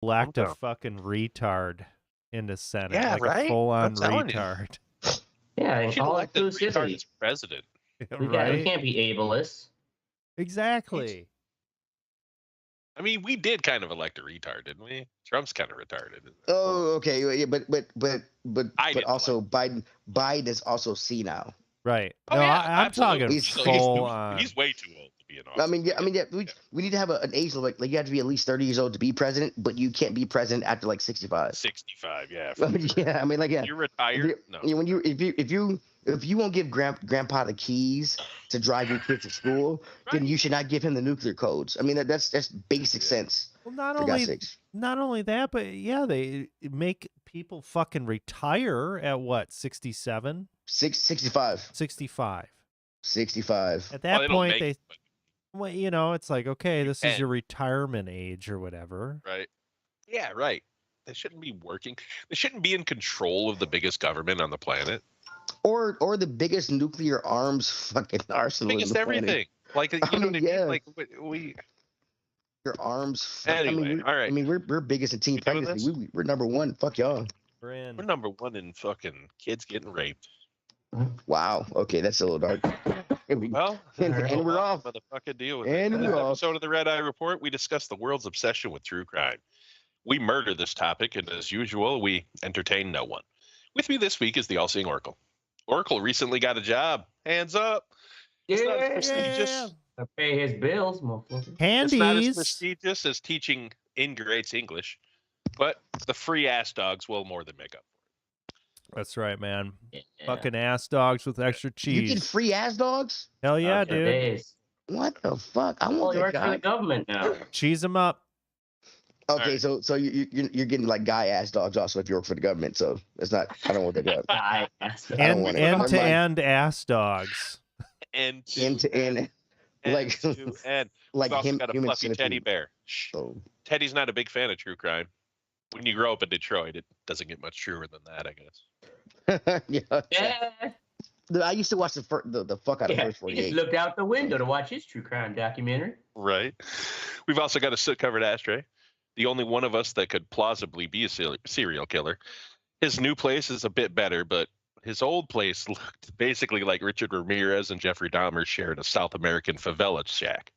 elect a Hometown. fucking retard into Senate. Yeah, like right? a full-on I'm telling you. retard. Yeah, You and should all elect a retard inclusivity. as president. We Right? can't be ableist. Exactly. I mean, we did kind of elect a retard, didn't we? Trump's kind of retarded. Isn't it? Oh, okay, yeah, but I didn't also Biden is also senile. Right. Oh, No, yeah, I'm absolutely. talking He's- full on. He's way too old to be in office. I mean, yeah, we need to have an age limit. Like you have to be at least 30 years old to be president, but you can't be president after like 65. 65, yeah. I mean, yeah, I mean, like, yeah. You're retired? No. If you won't give grandpa the keys to drive your kids to school, then you should not give him the nuclear codes. I mean, that's basic sense. Well, not For God's sakes. only that, but yeah, they make people fucking retire at what, 67? 65. 65. 65. At that Well, they don't point, make they, it, well, you know, it's like, okay, this is can. your retirement age or whatever. right? Yeah, right. They shouldn't be working. They shouldn't be in control of the biggest government on the planet. Or the biggest nuclear arms fucking arsenal. Biggest in the planet. everything. Like, you know what I mean? yeah. Like, we Your arms. Anyway, all right. I mean, we're biggest in teen You doing pregnancy. We're number one. Fuck y'all. We're in. We're number one in fucking kids getting raped. Wow. Okay, that's a little dark. And we- Well, And Alright. we're off. Motherfucker, deal with And it. In we're this off. episode of the Red Eye Report, we discuss the world's obsession with true crime. We murder this topic, and as usual, we entertain no one. With me this week is the all-seeing Oracle. Oracle recently got a job. Hands up. It's not as Yeah. prestigious. I pay his bills, motherfucker. It's not as Handies. prestigious as teaching ingrates English, but the free ass dogs will more than make up. That's right, man. Yeah. Fucking ass dogs with extra You get cheese. free ass dogs? Hell yeah, Okay, dude. days. What the fuck? I Well, want he that works for the guy. government now. Cheese them up. Okay, Alright. so you're getting like guy ass dogs also if you work for the government. So it's not. I don't want that dog. I End want it. Never to mind. end ass dogs. And End to end, like and like we've also him. got a Human fluffy teddy centipede. bear. Shh. So Teddy's not a big fan of true crime. When you grow up in Detroit, it doesn't get much truer than that, I guess. yeah. Yeah. Dude, I used to watch the fuck out of Yeah, First he just 48. looked out the window to watch his true crime documentary. Right. We've also got a soot-covered ashtray. The only one of us that could plausibly be a serial killer. His new place is a bit better, but his old place looked basically like Richard Ramirez and Jeffrey Dahmer shared a South American favela shack.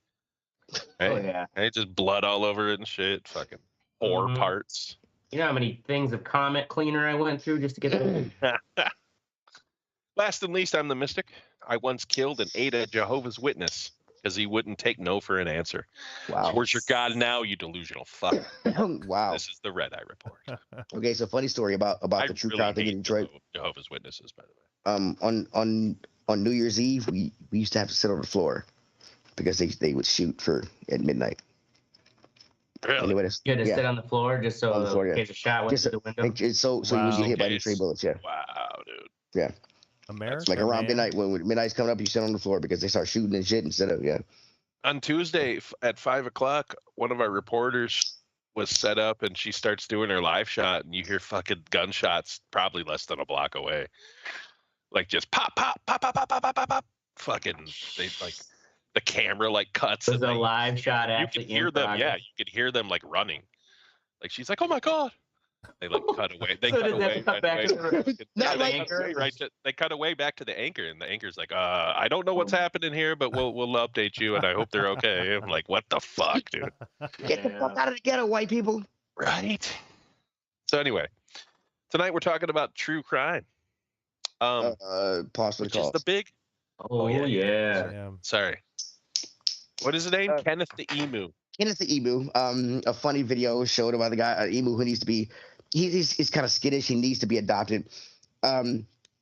Right? Oh yeah. Right? Just blood all over it and shit. Fucking whore Mhm. parts. You know how many things of Comet Cleaner I went through just to get there? Last and least, I'm the mystic. I once killed and ate a Jehovah's Witness because he wouldn't take no for an answer. So Wow. where's your God now, you delusional fuck? Wow. This is the Red Eye Report. Okay, so funny story about I the true really crime thing in hate Detroit. Jehovah's Witnesses, by the way. On New Year's Eve, we used to have to sit on the floor because they would shoot at midnight. Really? Anyway, You had to yeah. sit on the floor just so On the floor, yeah. in case a shot went Just through the window. so you Wow. get hit by the Okay. stray bullets. Yeah, Wow, dude. yeah. America. Like around man. midnight when midnight's coming up, you sit on the floor because they start shooting and shit instead of On Tuesday at 5:00, one of our reporters was set up and she starts doing her live shot and you hear fucking gunshots probably less than a block away. Like just pop, pop, pop, pop, pop, pop, pop, pop, pop. Fucking, they like, the camera like cuts. It was and a they- live shot you actually could hear in them. Yeah, progress. you could hear them like running. Like she's like, oh my God. They like cut away. They So cut does that away. cut back right to away. the- Yeah, Not they like- cut away they cut away back to the anchor, and the anchor's like, I don't know what's happening here, but we'll update you, and I hope they're okay. I'm like, what the fuck, dude? get the fuck out of the ghetto, white people. Right. So anyway, tonight we're talking about true crime. Pause for the Which is call. the big. Oh yeah. Yeah. Sorry. What is his name? Kenneth the Emu. Kenneth the Emu. A funny video showed about the guy, an emu who needs to be. He's kind of skittish. He needs to be adopted.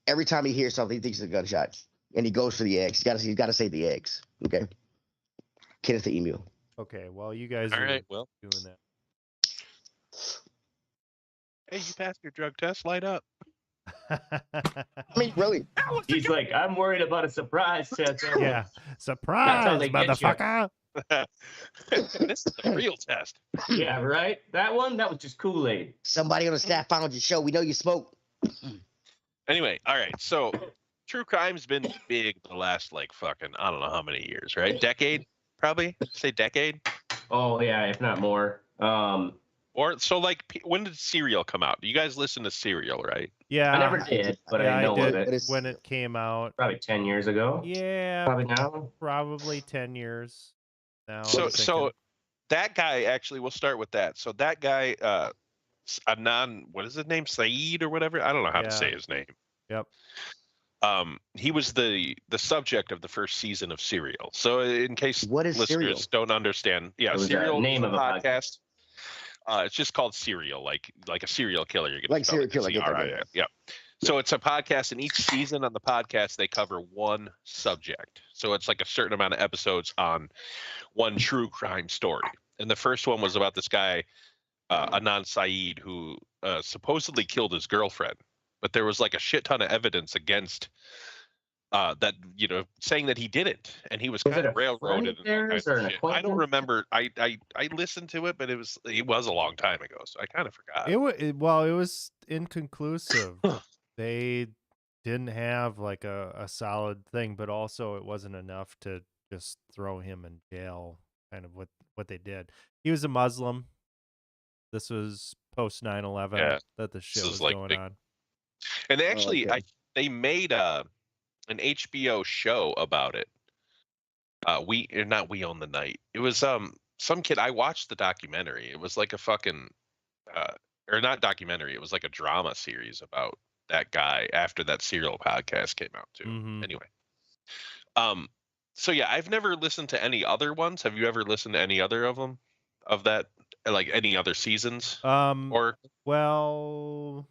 Every time he hears something, he thinks it's a gunshot, and he goes for the eggs. He's got to save the eggs. Okay. Kenneth the Emu. Okay. Well, you guys All are right. Well, doing that. hey, you passed your drug test. Light up. I mean, really. He's like, I'm worried about a surprise test. Yeah. That's how Surprise, they get you. motherfucker. This is the real test. Yeah, right. That was just Kool-Aid. Somebody on the staff found your show. We know you smoke. Anyway, all right. So, true crime's been big the last like fucking I don't know how many years, right? Decade, probably. Say decade. Oh yeah, if not more. Or so like when did Serial come out? You guys listen to Serial, right? Yeah. I never did, but yeah, I know did of it. when it came out. Probably 10 years ago. Yeah, Probably now. probably 10 years now. So I'm thinking. that guy actually, we'll start with that. So that guy, Adnan, what is his name? Saeed or whatever? I don't know how to Yeah. say his name. Yep. He was the subject of the first season of Serial. So in case What is listeners Serial? don't understand, yeah, It was the Serial name is of a podcast. It's just called Serial, like a serial killer. You're gonna Like spell serial it killer, I get that, C-R-I-L. Yeah. So it's a podcast, and each season on the podcast they cover one subject. So it's like a certain amount of episodes on one true crime story. And the first one was about this guy, Anand Saeed, who supposedly killed his girlfriend, but there was like a shit ton of evidence against that, saying that he didn't, and he was Was kind it of a friend railroaded of and all theirs kinds or of an shit. I don't acquaintance? remember. I listened to it, but it was a long time ago, so I kind of forgot. It was inconclusive. They didn't have like a solid thing, but also it wasn't enough to just throw him in jail. Kind of what they did. He was a Muslim. This was post 9/11 Yeah, that the shit is was like going big. on. And actually, okay. they made an HBO show about it. Not We Own the Night. It was some kid. I watched the documentary. It was like a fucking uh, or not documentary. It was like a drama series about that guy after that Serial podcast came out too. Mhm. Anyway, so yeah, I've never listened to any other ones. Have you ever listened to any other of them? Of that, like any other seasons? Or Well,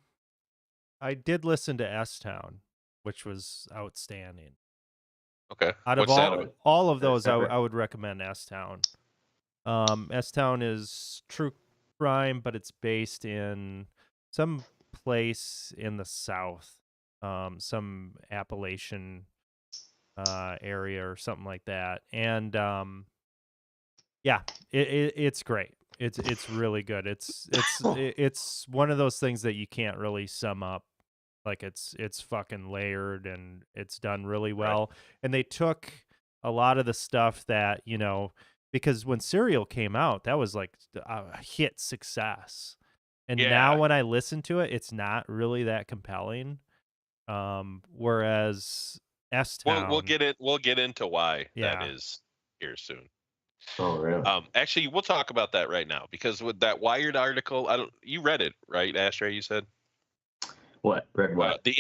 I did listen to S Town, which was outstanding. okay, Out of what's that about? all of those, separate. I would recommend S Town. S Town is true crime, but it's based in some place in the South, some Appalachian area or something like that. And yeah, it's great. It's really good. It's one of those things that you can't really sum up. Like it's fucking layered and it's done really Right. well. And they took a lot of the stuff that, because when Serial came out, that was like a hit success. And now Yeah. when I listen to it, it's not really that compelling. Whereas S Town, We'll get into why Yeah. that is here soon. Oh, really? Actually, we'll talk about that right now because with that Wired article, you read it, right, Ashtray? You said What? Read what? the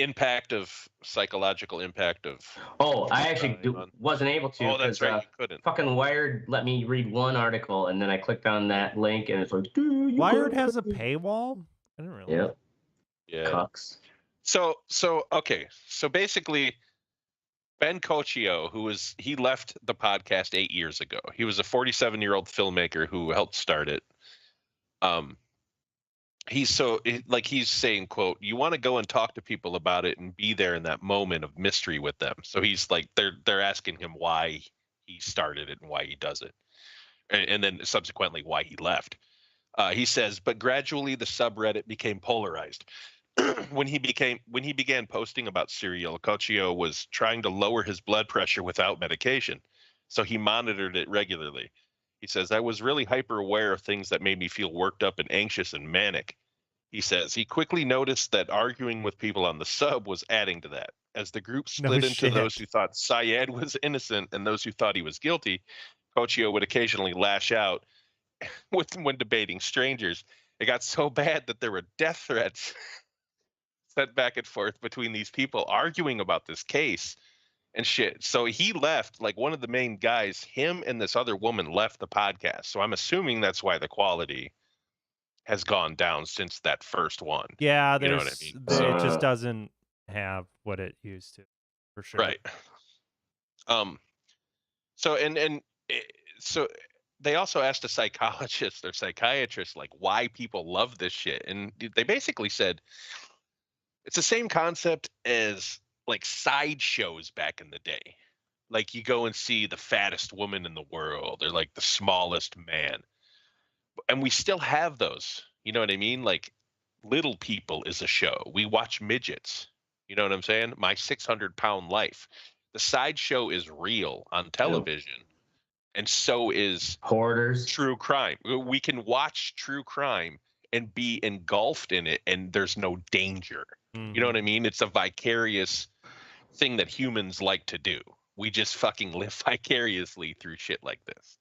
psychological impact of. Oh, I actually on- wasn't able to. Oh, that's 'cause, right. You couldn't. Fucking Wired let me read one article, and then I clicked on that link, and it's like, dude, you Wired couldn't has a read. paywall. I didn't realize. Yep. Yeah. Cucks. So okay. So basically, Ben Cochio, he left the podcast 8 years ago. He was a 47-year-old filmmaker who helped start it. He's saying, quote, you want to go and talk to people about it and be there in that moment of mystery with them. So he's like, they're asking him why he started it and why he does it. And then subsequently why he left. He says, but gradually the subreddit became polarized. when he began posting about Serial, Cochio was trying to lower his blood pressure without medication. So he monitored it regularly. He says, I was really hyper aware of things that made me feel worked up and anxious and manic. He says he quickly noticed that arguing with people on the sub was adding to that. As the group split into those who thought Syed was innocent and those who thought he was guilty, Cochio would occasionally lash out when debating strangers. It got so bad that there were death threats sent back and forth between these people arguing about this case and shit. So he left, like one of the main guys, him and this other woman left the podcast. So I'm assuming that's why the quality has gone down since that first one. Yeah, You know what I mean? it just doesn't have what it used to, for sure. Right. So they also asked a psychologist or psychiatrist like why people love this shit, and they basically said it's the same concept as like sideshows back in the day. Like you go and see the fattest woman in the world or like the smallest man. And we still have those. You know what I mean? Like Little People is a show. We watch midgets. You know what I'm saying? My 600-pound life. The sideshow is real on television. And so is Hoarders. true crime. We can watch true crime and be engulfed in it, and there's no danger. Mhm. You know what I mean? It's a vicarious thing that humans like to do. We just fucking live vicariously through shit like this.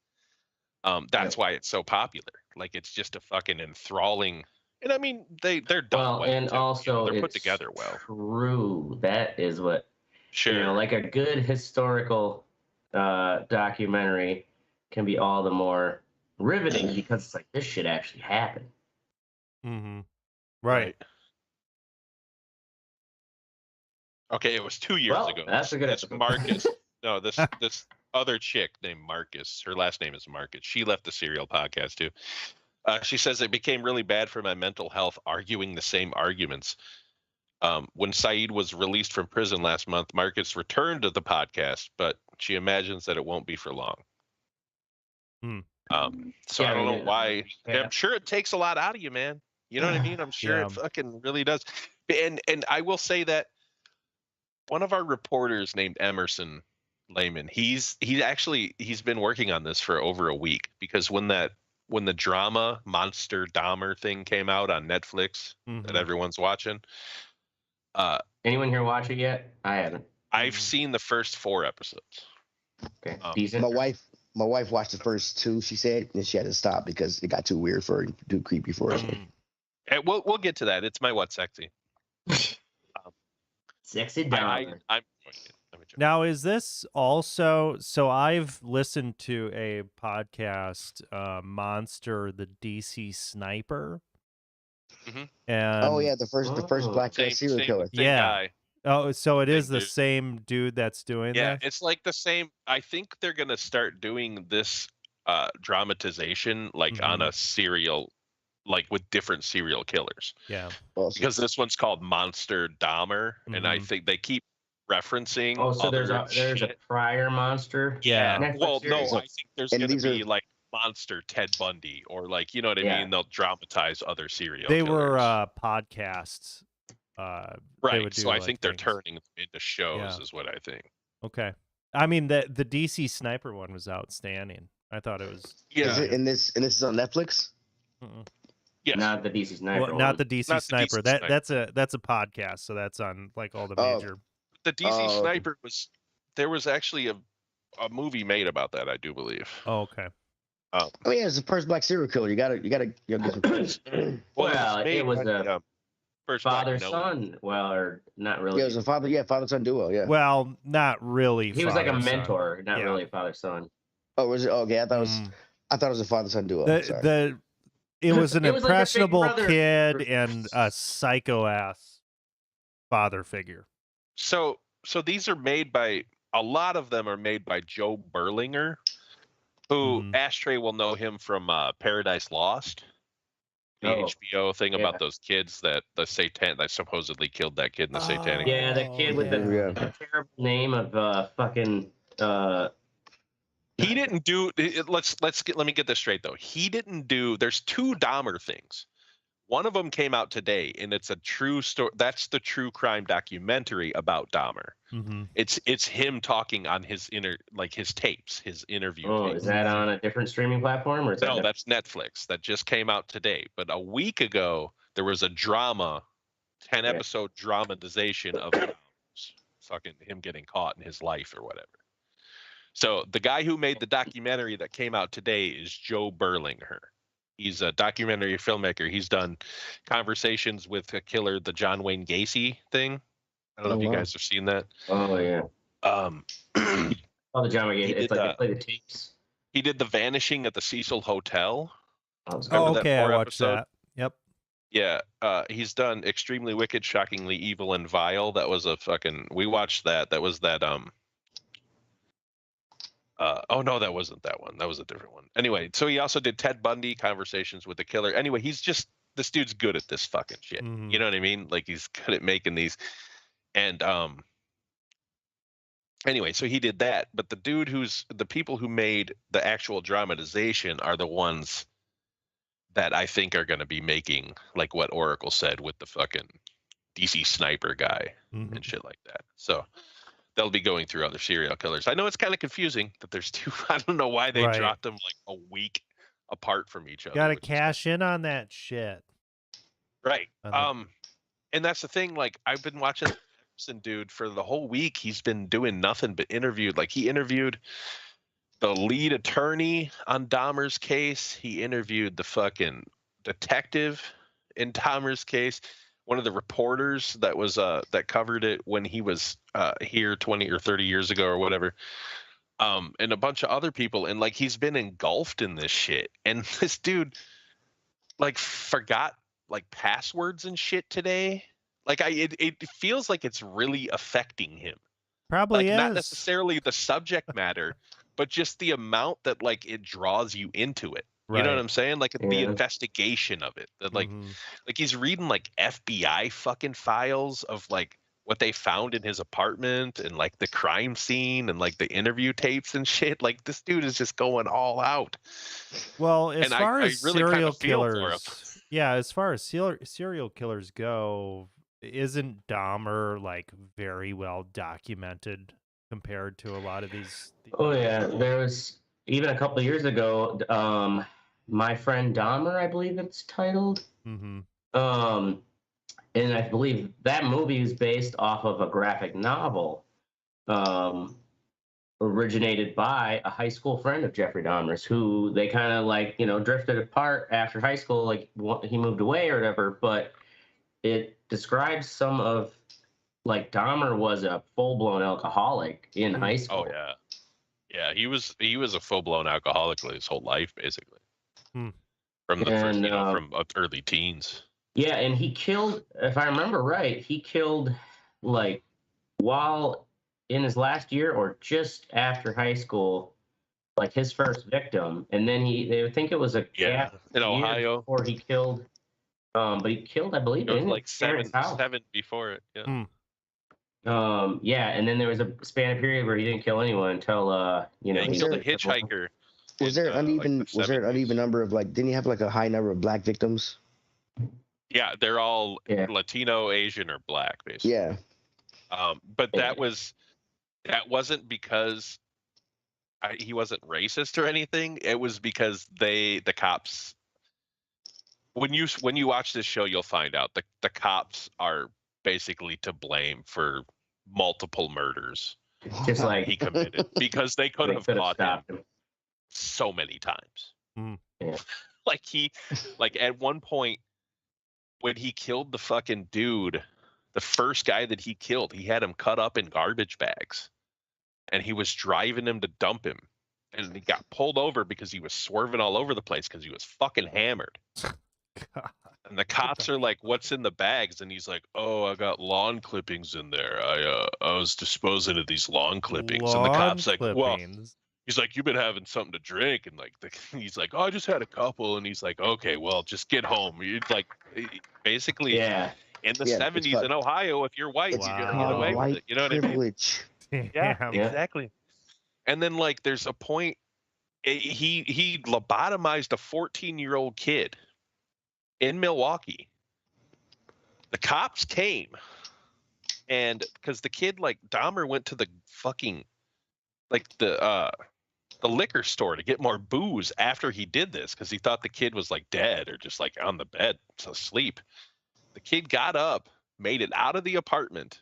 That's why it's so popular. Like, it's just a fucking enthralling. And I mean, they're done well, and too. also they're put it's together well. true. That is what Sure. like a good historical documentary can be all the more riveting because it's like this shit actually happened. Mhm. Right. Okay, it was 2 years Well, ago. that's a good This episode. Marcus. No, this other chick named Marcus. Her last name is Marcus. She left the Serial podcast too. She says it became really bad for my mental health arguing the same arguments. When Saeed was released from prison last month, Marcus returned to the podcast, but she imagines that it won't be for long. Hmm. So Yeah, I don't know yeah. why. Yeah. I'm sure it takes a lot out of you, man. You know what I mean? I'm sure Yeah. it fucking really does. And I will say that one of our reporters named Emerson Lehman, he's been working on this for over a week, because when the drama Monster Dahmer thing came out on Netflix that Mhm. everyone's watching, Anyone here watch it yet? I haven't. I've seen the first 4 episodes. Okay, Um, decent. My wife watched the first 2. She said, and she had to stop because it got too weird for her, too creepy for her. Mm. And we'll get to that. It's my What's Sexy. Sexy dollar. I'm enjoying it. Now, is this also? So I've listened to a podcast, Monster, the DC Sniper, Mhm. and Oh yeah, the first black serial killer. Same Yeah. guy. oh, so it is Same the dude. same dude that's doing Yeah, that. it's like the same. I think they're gonna start doing this dramatization like on a serial, like with different serial killers, Yeah. Also, because this one's called Monster Dahmer, and I Mhm. think they keep referencing. Oh, so there's other a shit. prior monster. Yeah. Netflix Well, no, series? I think there's And gonna these be are- like Monster Ted Bundy, or like, you know what I Yeah. mean? They'll dramatize other serial They killers. were podcasts. They Right. would do, So I like, think they're things. turning them into shows, Yeah. is what I think. Okay. I mean, the DC Sniper one was outstanding. I thought it was. Yeah. is it in this? And this is on Netflix. Mm-mm. Yes. Not the DC Sniper. Well, not the one. DC Not the Sniper. DC That's a podcast, so that's on like all the Oh. major. The DC Oh, okay. Sniper there was actually a movie made about that, I do believe. Oh, okay. Oh yeah, it's the first black serial killer. You gotta get some credit. Well, it was a first black father known- son. Well, or not really. Yeah, it was a father son duo. Yeah. Well, not really. He was like a father-son. mentor, not Yeah. really a father son. Oh, was it? Okay, I thought it was. Mm. I thought it was a father son duo. Sorry. It was an It was like a Big impressionable Brother. kid and a psycho ass father figure. So these are made by, a lot of them are made by Joe Berlinger, who Mhm. Ashtray will know him from Paradise Lost, the Oh, HBO thing yeah. about those kids that supposedly killed that kid in the satanic. Yeah, the kid with yeah. the terrible name of fucking. He didn't do. Let me get this straight though. He didn't do. There's 2 Dahmer things. One of them came out today, and it's a true story. That's the true crime documentary about Dahmer. Mm-hmm. It's him talking on his his tapes, his interview. Oh, tapes. is that on a different streaming platform, or is No, that? that's Netflix. That just came out today. But a week ago, there was a 10-episode dramatization of fucking him getting caught in his life or whatever. So the guy who made the documentary that came out today is Joe Berlinger. He's a documentary filmmaker. He's done Conversations with a Killer, the John Wayne Gacy thing. I don't know if you wow. guys have seen that. Oh yeah. Oh, the John McGee. He It's did like they play the tapes. he did The Vanishing at the Cecil Hotel. Oh, it's Remember Oh, that okay. I 4 watched episode? that. Yep. Yeah, he's done Extremely Wicked, Shockingly Evil, and Vile. That was a fucking. We watched that. That was that. Oh no, that wasn't that one. That was a different one. Anyway, so he also did Ted Bundy, Conversations with the Killer. Anyway, this dude's good at this fucking shit. Mhm. You know what I mean? Like, he's good at making these. And anyway, so he did that. But the people who made the actual dramatization are the ones that I think are going to be making, like what Oracle said with the fucking DC Sniper guy Mhm. and shit like that. So they'll be going through other serial killers. I know it's kind of confusing that there's 2. I don't know why they Right. dropped them like a week apart from each other. Got to which is- cash in on that shit. Right. And the- And that's the thing. Like, I've been watching Epson dude for the whole week. He's been doing nothing but interviewed. Like, he interviewed the lead attorney on Dahmer's case. He interviewed the fucking detective in Dahmer's case. One of the reporters that was that covered it when he was here 20 or 30 years ago or whatever. And a bunch of other people, and like he's been engulfed in this shit. And this dude like forgot like passwords and shit today. Like it feels like it's really affecting him. probably Like is. not necessarily the subject matter, but just the amount that like it draws you into it. You know what Right. I'm saying? Like the Yeah. investigation of it. That Mhm. like he's reading like FBI fucking files of like what they found in his apartment and like the crime scene and like the interview tapes and shit. Like this dude is just going all out. Well, as And far I as really kind serial of feel for him. killers, yeah, as far as serial killers go, isn't Dahmer like very well documented compared to a lot of these? Oh yeah, there was even a couple of years ago. My Friend Dahmer, I believe it's titled. Mm-hmm. And I believe that movie is based off of a graphic novel, originated by a high school friend of Jeffrey Dahmer's, who they kind of like, drifted apart after high school, like he moved away or whatever. But it describes some of, like, Dahmer was a full-blown alcoholic in high school. Oh yeah. Yeah, he was a full blown alcoholic his whole life, basically. Hmm. From the first, And, from early teens. Yeah, and he killed, if I remember right, like, while in his last year or just after high school, like his first victim. And then they would think it was a Yeah, gap in year Ohio. before he killed. But he killed, I believe, It was in like his parents' house. seven before it. Yeah. Hmm. Yeah, and then there was a span of period where he didn't kill anyone until Yeah, he Was killed a there- hitchhiker. Was there in, like, the was there an 70s. uneven number of like? Didn't he have like a high number of black victims? Yeah, they're all Yeah. Latino, Asian, or black, basically. Yeah. But Yeah. that wasn't because he wasn't racist or anything. It was because the cops. When you watch this show, you'll find out the cops are basically to blame for multiple murders Just like he committed because they could they have could have caught stopped him him. so many times. Mm. Yeah. like at one point when he killed the fucking dude, the first guy that he killed, he had him cut up in garbage bags and he was driving him to dump him. And he got pulled over because he was swerving all over the place because he was fucking hammered. God. And the cops are like, "What's in the bags?" And he's like, "Oh, I got lawn clippings in there. I was disposing of these lawn clippings." And the cops like, "Well," clippings. he's like, "You've been having something to drink." And like, he's like, "Oh, I just had a couple." And he's like, "Okay, well, just get home." You'd like, basically, Yeah. in the Yeah, it's 70s fun. in Ohio, if you're white, It's you're gonna Wow. get away with white it. You know what I mean? privilege. Damn. Yeah, Yeah. exactly. And then like, there's a point. He lobotomized a 14-year-old kid in Milwaukee. The cops came, and because the kid, like, Dahmer went to the fucking, like, the liquor store to get more booze after he did this because he thought the kid was like dead or just like on the bed asleep. The kid got up, made it out of the apartment,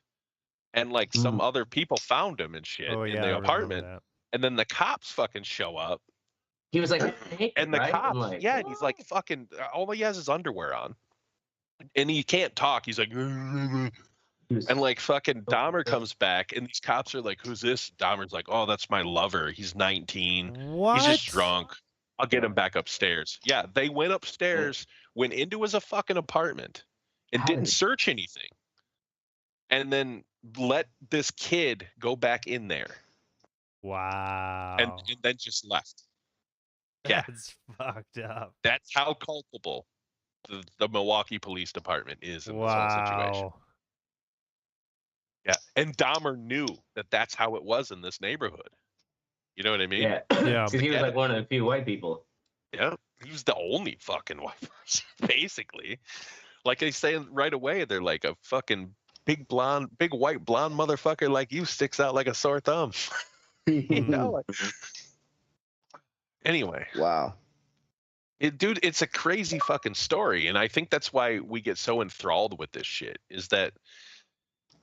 and like some other people found him and shit Oh in yeah, I the remember apartment. that. And then the cops fucking show up, He was like naked, and the right? cops, And like, yeah, and he's like fucking, all he has is underwear on, and he can't talk. He's like, he was and like fucking so Dahmer pissed. comes back, and these cops are like, "Who's this?" Dahmer's like, "Oh, that's my lover. He's 19. What? He's just drunk. I'll get him back upstairs." Yeah, they went upstairs, went into his fucking apartment, and How didn't did- search anything, and then let this kid go back in there, Wow. and then just left. Yeah. That's fucked up. That's how culpable the Milwaukee Police Department is in this whole situation. Wow. Yeah, and Dahmer knew that that's how it was in this neighborhood. You know what I mean? Yeah. Yeah. Because he was like one of the few white people. Yeah, he was the only fucking white person, basically. Like they say right away, they're like, a fucking big white blonde motherfucker like you sticks out like a sore thumb. You know? Anyway, Wow. Dude, it's a crazy fucking story, and I think that's why we get so enthralled with this shit. Is that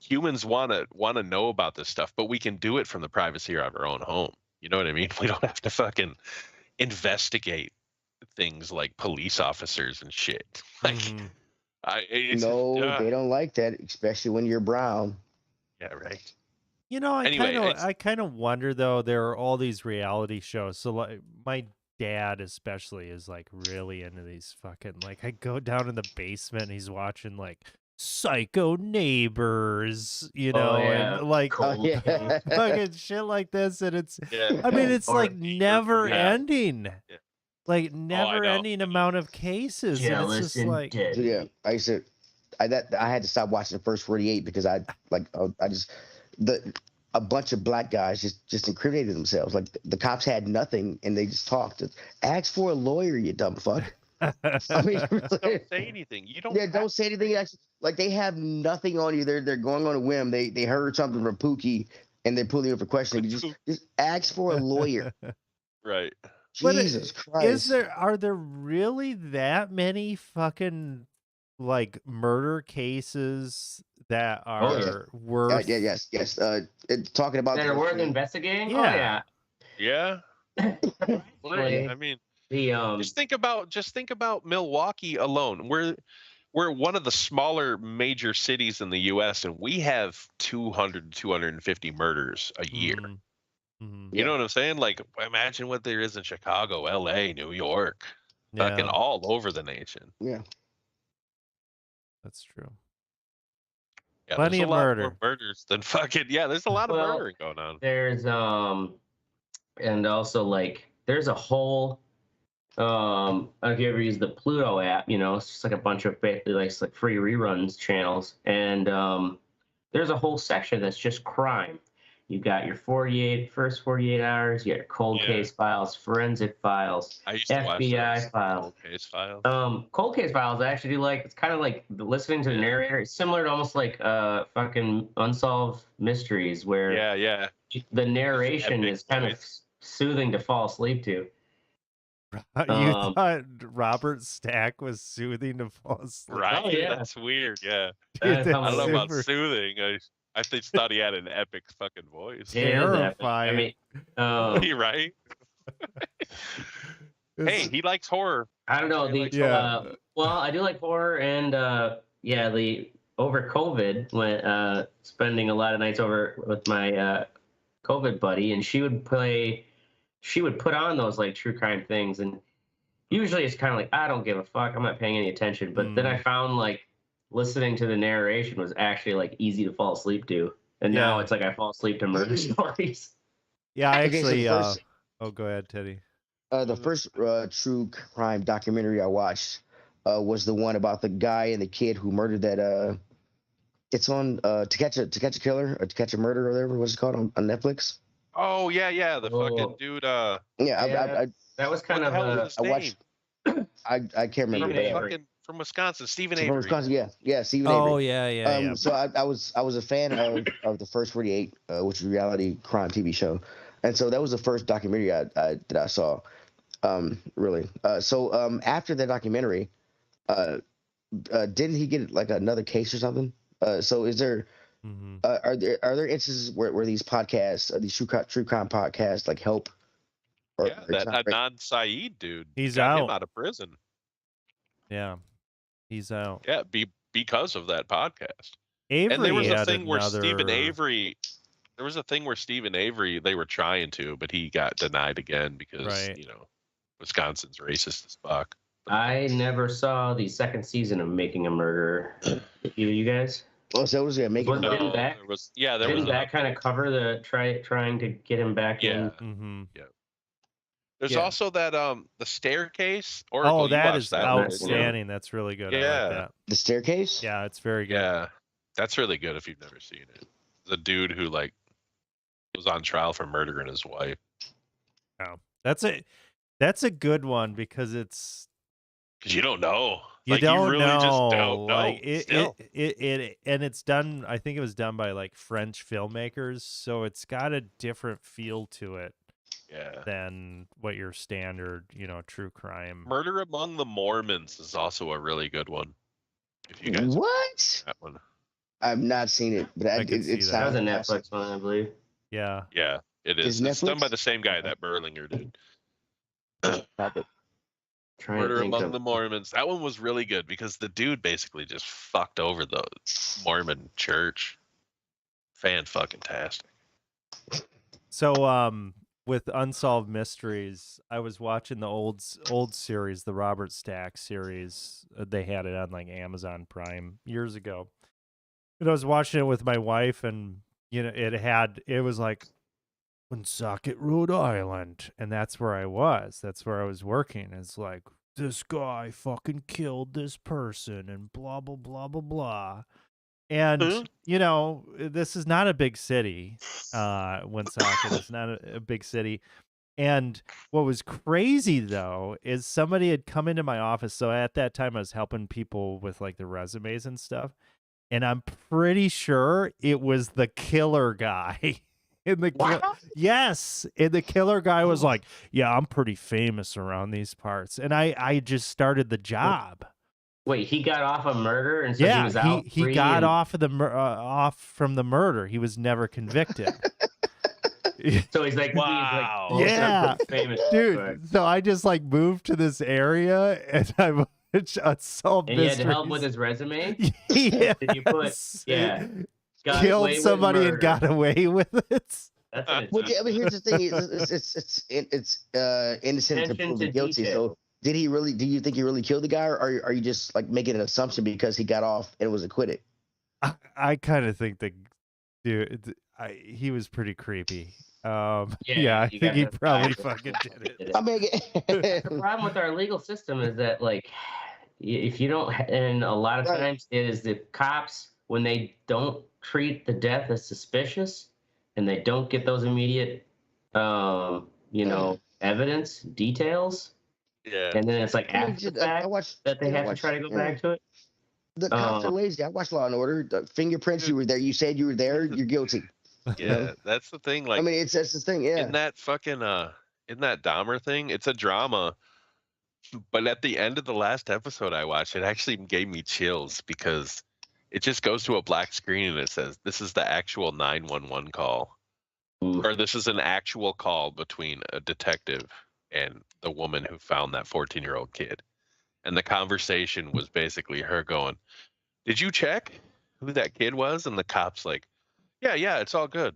humans want to know about this stuff, but we can do it from the privacy of our own home. You know what I mean? We don't have to fucking investigate things like police officers and shit. Like, Mhm. No, they don't like that, especially when you're brown. Yeah, right. You know, Anyway, I kind of wonder though. There are all these reality shows. So like my dad especially is like really into these fucking like I go down in the basement and he's watching like Psycho Neighbors, you Oh, know, yeah. and like Cold case. fucking shit like this, and it's yeah. I mean it's Or like Eager never for that. ending. Yeah. Like I never know. ending amount of cases. And it's Jealous just and like dead. Yeah, I used to. I had to stop watching the first 48 because I just a bunch of black guys just incriminated themselves. Like the cops had nothing and they just talked. Ask for a lawyer, you dumb fuck. I mean, Don't say anything. You don't. yeah, don't say anything. Actually, like they have nothing on you. They're going on a whim. They heard something from Pookie and they're pulling you for questioning. Just ask for a lawyer. Right. But Jesus Christ. are there really that many fucking like murder cases that Oh, yeah. are worth yes. Talking about That are worth investigating? Yeah. Yeah. Oh, yeah. I mean, The just think about Milwaukee alone. We're one of the smaller major cities in the U.S. and we have 200 250 murders a year. Mhm. Mhm. You know what I'm saying? Like, imagine what there is in Chicago, L.A., New York, fucking Yeah, all over the nation. Yeah. that's true. Yeah, Plenty there's of a lot murder. more murders than fucking. Yeah, there's a lot of Well, murdering going on. there's and also like there's a whole if you ever use the Pluto app, you know, it's just like a bunch of basically like free reruns channels, and there's a whole section that's just crime. You got your first 48 hours, you got your cold Yeah. case files, forensic files, I used to watch FBI those files. cold case files. Cold case files I actually do like. It's kind of like listening to the narrator. It's similar to almost like fucking unsolved mysteries where Yeah. the narration epic is kind of voice. soothing to fall asleep to. You thought Robert Stack was soothing to fall asleep? Right? Oh, yeah. That's weird. Yeah. Dude, That's that's I don't know about super soothing. I just thought he had an epic fucking voice. It is epic. I terrifying. mean, Right? Hey, It's- he likes horror. I don't know. He The likes Yeah. well, I do like horror, and the over COVID when spending a lot of nights over with my COVID buddy, and she would put on those like true crime things, and usually it's kind of like I don't give a fuck, I'm not paying any attention. But then I found like listening to the narration was actually like easy to fall asleep to, and now Yeah. it's like I fall asleep to murder stories. Yeah, I Okay, so actually. the first- Oh, go ahead, Teddy. The first true crime documentary I watched was the one about the guy and the kid who murdered that. It's on To Catch a Killer or To Catch a Murder or whatever. What's it called on Netflix? Oh yeah. The fucking Oh. dude. Yeah, Yeah, that was What kind the hell of is his I name? watched. I can't remember. Stephen but, Avery. Fucking from Wisconsin, Stephen from Avery. Wisconsin, yeah, Stephen Oh Avery. yeah. So I was a fan of the first 48, which is a reality crime TV show, and so that was the first documentary that I saw. Really. So after the documentary, didn't he get like another case or something? So is there Mhm. are there instances where these podcasts, these true crime podcasts, like help? Yeah, that Adnan Saeed dude. He's got him out. out of prison. Yeah, he's out. Yeah, because of that podcast. Avery And there was a had thing where another. Stephen Avery. There was a thing where Stephen Avery, they were trying to, but he got denied again because Right. Wisconsin's racist as fuck. I never saw the second season of Making a Murderer. You guys? Oh, so it was making. Was- Didn't that- there was. Yeah, there Didn't was. that kind of cover the trying to get him back Yeah. in? Mm-hmm. There's Yeah. also that the staircase. Oracle, Oh, you that watched is that one, didn't you? outstanding. That's really good. I Yeah. like that. The Staircase? Yeah, it's very good. Yeah, that's really good if you've never seen it. The dude who was on trial for murdering his wife. That's a good one because it's Because you don't know. you Like, don't really know just don't know. like Still. it and it's done. I think it was done by like French filmmakers, so it's got a different feel to it. Yeah. than what your standard, true crime. Murder Among the Mormons is also a really good one. If you guys What? that one. I've not seen it, but I could see it that. That was sounds a awesome. Netflix one, I believe. Yeah. Yeah, it is. Is It's done by Netflix? the same guy Okay. that Berlinger did. Stop it. Trying to Murder think Among of the Mormons. That one was really good because the dude basically just fucked over the Mormon church. Fan-fucking-tastic. So with Unsolved Mysteries, I was watching the old series, the Robert Stack series. They had it on like Amazon Prime years ago. And I was watching it with my wife, and it was like Woonsocket, Rhode Island, and that's where I was. That's where I was working. It's like, this guy fucking killed this person and blah blah blah blah blah. And this is not a big city. Woonsocket is not a big city. And what was crazy though is somebody had come into my office. So at that time I was helping people with like the resumes and stuff. And I'm pretty sure it was the killer guy. Yes. And the killer guy was like, yeah, I'm pretty famous around these parts. And I just started the job. Wait, he got off a murder, and so he Yeah, was out he free got and- off of off from the murder. He was never convicted. So he's like, Wow. oh, Yeah. I'm famous, real quick. Dude, so I just like moved to this area and I unsolved And he had mysteries. to help with his resume. Yes. Did you put got Killed away with somebody and murder. got away with it? That's an Well, I mean, here's the thing: it's innocent until Attention proven to guilty. detail. So, did he really? Do you think he really killed the guy, or are you just like making an assumption because he got off and was acquitted? I kind of think that dude, he was pretty creepy. I you think got he the probably guy fucking did it. I mean, The problem with our legal system is that, like, if you don't, and a lot of Right. times is the cops, when they don't treat the death as suspicious and they don't get those immediate, evidence, details, Yeah. and then it's like I mean, after the I fact watched that they I have to watched, try to go back to it. The cops are lazy. I watched Law and Order. The fingerprints, you were there. You said you were there. You're guilty. Yeah, that's the thing. Like, I mean, that's the thing. Yeah. in that fucking in that Dahmer thing, it's a drama. But at the end of the last episode I watched, it actually gave me chills because it just goes to a black screen and it says, "This is the actual 911 call," or "This is an actual call between a detective and the woman who found that 14-year-old kid." And the conversation was basically her going, "Did you check who that kid was?" And the cop's like, Yeah, it's all good.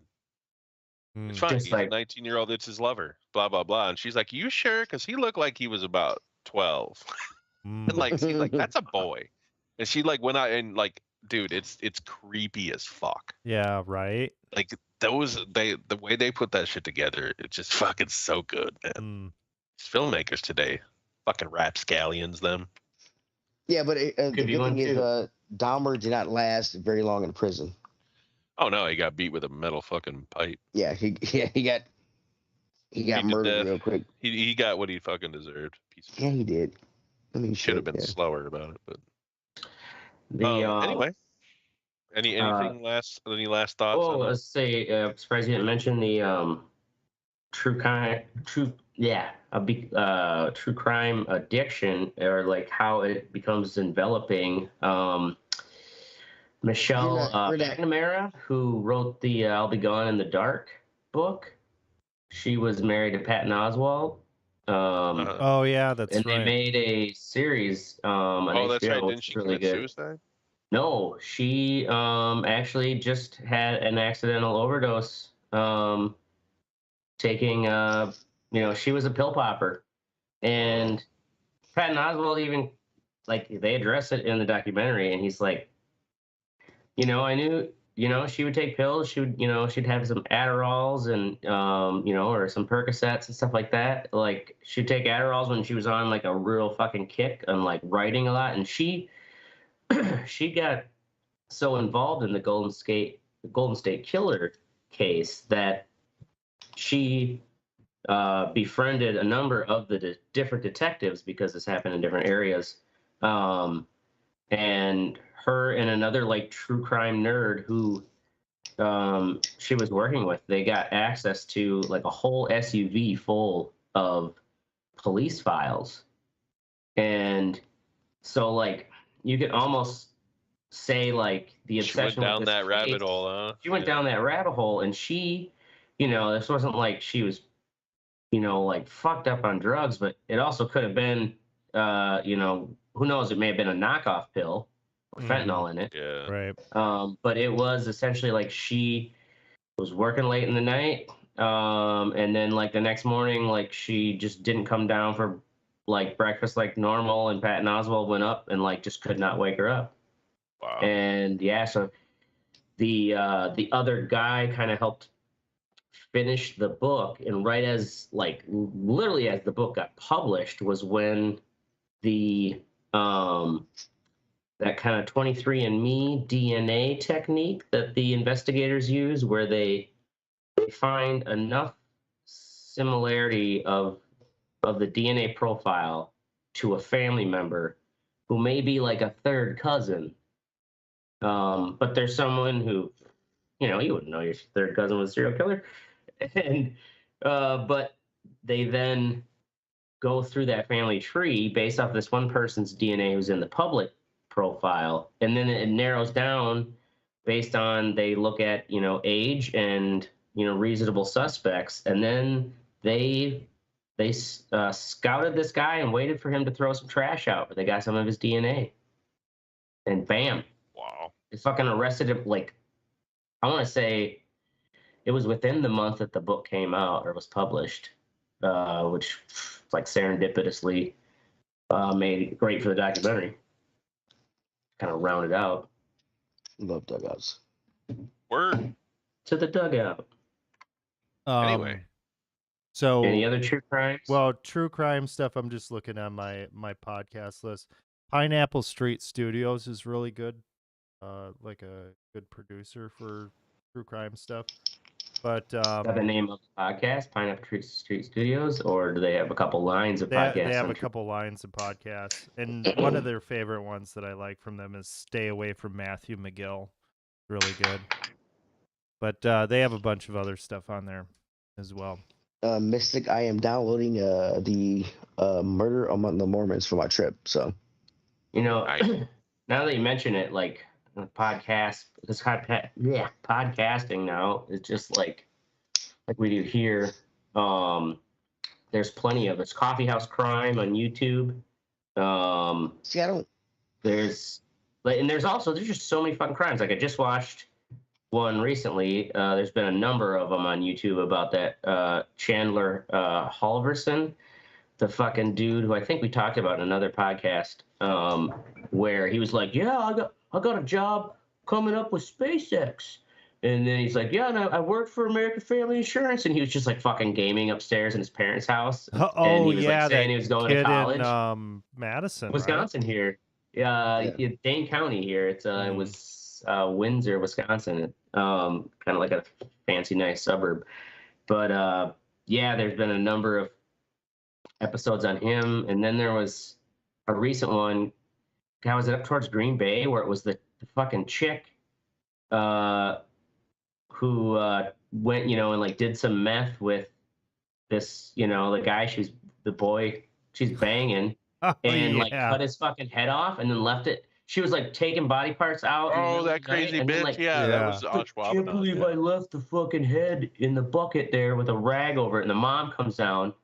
It's fine. Just He's like- a 19-year-old. It's his lover. Blah blah blah. And she's like, "You sure?" Because he looked like he was about 12. And like, she's like, "That's a boy." And she like went out and like, dude, it's creepy as fuck. Yeah, right. Like the way they put that shit together, it's just fucking so good, man. These filmmakers today, fucking rapscallions, them. Yeah, but the Could good be one thing is, too. Dahmer did not last very long in prison. Oh no, he got beat with a metal fucking pipe. Yeah, he got Beat to murdered death. real quick. He got what he fucking deserved. Piece of Yeah, he did. I mean, should have shit, been yeah. slower about it, but The anyway. Any last thoughts? oh, on it? let's say, surprised you didn't mention the true crime addiction, or like how it becomes enveloping. Michelle You're not- McNamara, who wrote the I'll Be Gone in the Dark book, she was married to Patton Oswalt. Oh yeah, that's and right. they made a series on Oh, that's HBO, right. which Didn't is she really commit good. suicide? No, she actually just had an accidental overdose. Taking she was a pill popper, and Patton Oswalt even, like, they address it in the documentary, and he's like, I knew, she would take pills. She would, she'd have some Adderalls and or some Percocets and stuff like that. Like, she'd take Adderalls when she was on like a real fucking kick and like writing a lot, and she got so involved in the Golden State Killer case that she befriended a number of the different detectives, because this happened in different areas. And her and another like true crime nerd who she was working with, they got access to like a whole SUV full of police files. And so like you could almost say like the She went obsession with down this that rabbit case, hole, huh? she went down that rabbit hole, and she, this wasn't like she was, like fucked up on drugs, but it also could have been, who knows, it may have been a knockoff pill with fentanyl in it. Yeah. Right. But it was essentially like she was working late in the night, and then like the next morning, like she just didn't come down for like breakfast like normal, and Patton Oswalt went up and like just could not wake her up. Wow. And yeah, so the other guy kind of helped finish the book, and right as like literally as the book got published was when the that kind of 23andMe DNA technique that the investigators use, where they find enough similarity of the DNA profile to a family member who may be like a third cousin. But there's someone who, you wouldn't know your third cousin was a serial killer. And but they then go through that family tree based off this one person's DNA who's in the public profile, and then it narrows down based on, they look at age and reasonable suspects, and then they scouted this guy and waited for him to throw some trash out, but they got some of his DNA, and bam, Wow. they fucking arrested him. Like, I want to say it was within the month that the book came out or was published, which like serendipitously made it great for the documentary. Kind of rounded out. Love dugouts. Word. To the dugout. Anyway. So Any other true crimes? Well, true crime stuff, I'm just looking on my podcast list. Pineapple Street Studios is really good. Like a good producer for true crime stuff. But is that the name of the podcast, Pineapple Street Studios, or do they have a couple lines of podcasts? They have a couple lines of podcasts, and one of their favorite ones that I like from them is "Stay Away from Matthew McGill." Really good. But they have a bunch of other stuff on there as well. Mystic, I am downloading the Murder Among the Mormons for my trip. So, now that you mention it, like podcast, podcasting now is just like we do here. There's plenty of it's Coffee House Crime on YouTube. see, I don't. There's just so many fucking crimes. Like I just watched one recently. There's been a number of them on YouTube about that Chandler Halverson, the fucking dude who I think we talked about in another podcast, where he was like, "Yeah, I got a job coming up with SpaceX," and then he's like, "Yeah, and I work for American Family Insurance," and he was just like fucking gaming upstairs in his parents' house. And he was like saying he was going to college in Madison, Wisconsin, right? Here, Dane County here. It was Windsor, Wisconsin, kind of like a fancy, nice suburb. But there's been a number of episodes on him, and then there was a recent one. God, was it up towards Green Bay, where it was the fucking chick who went, and like did some meth with this, the guy the boy she's banging, like cut his fucking head off and then left it. She was like taking body parts out. Oh, that crazy bitch! Like, that was I can't believe I left the fucking head in the bucket there with a rag over it. And the mom comes down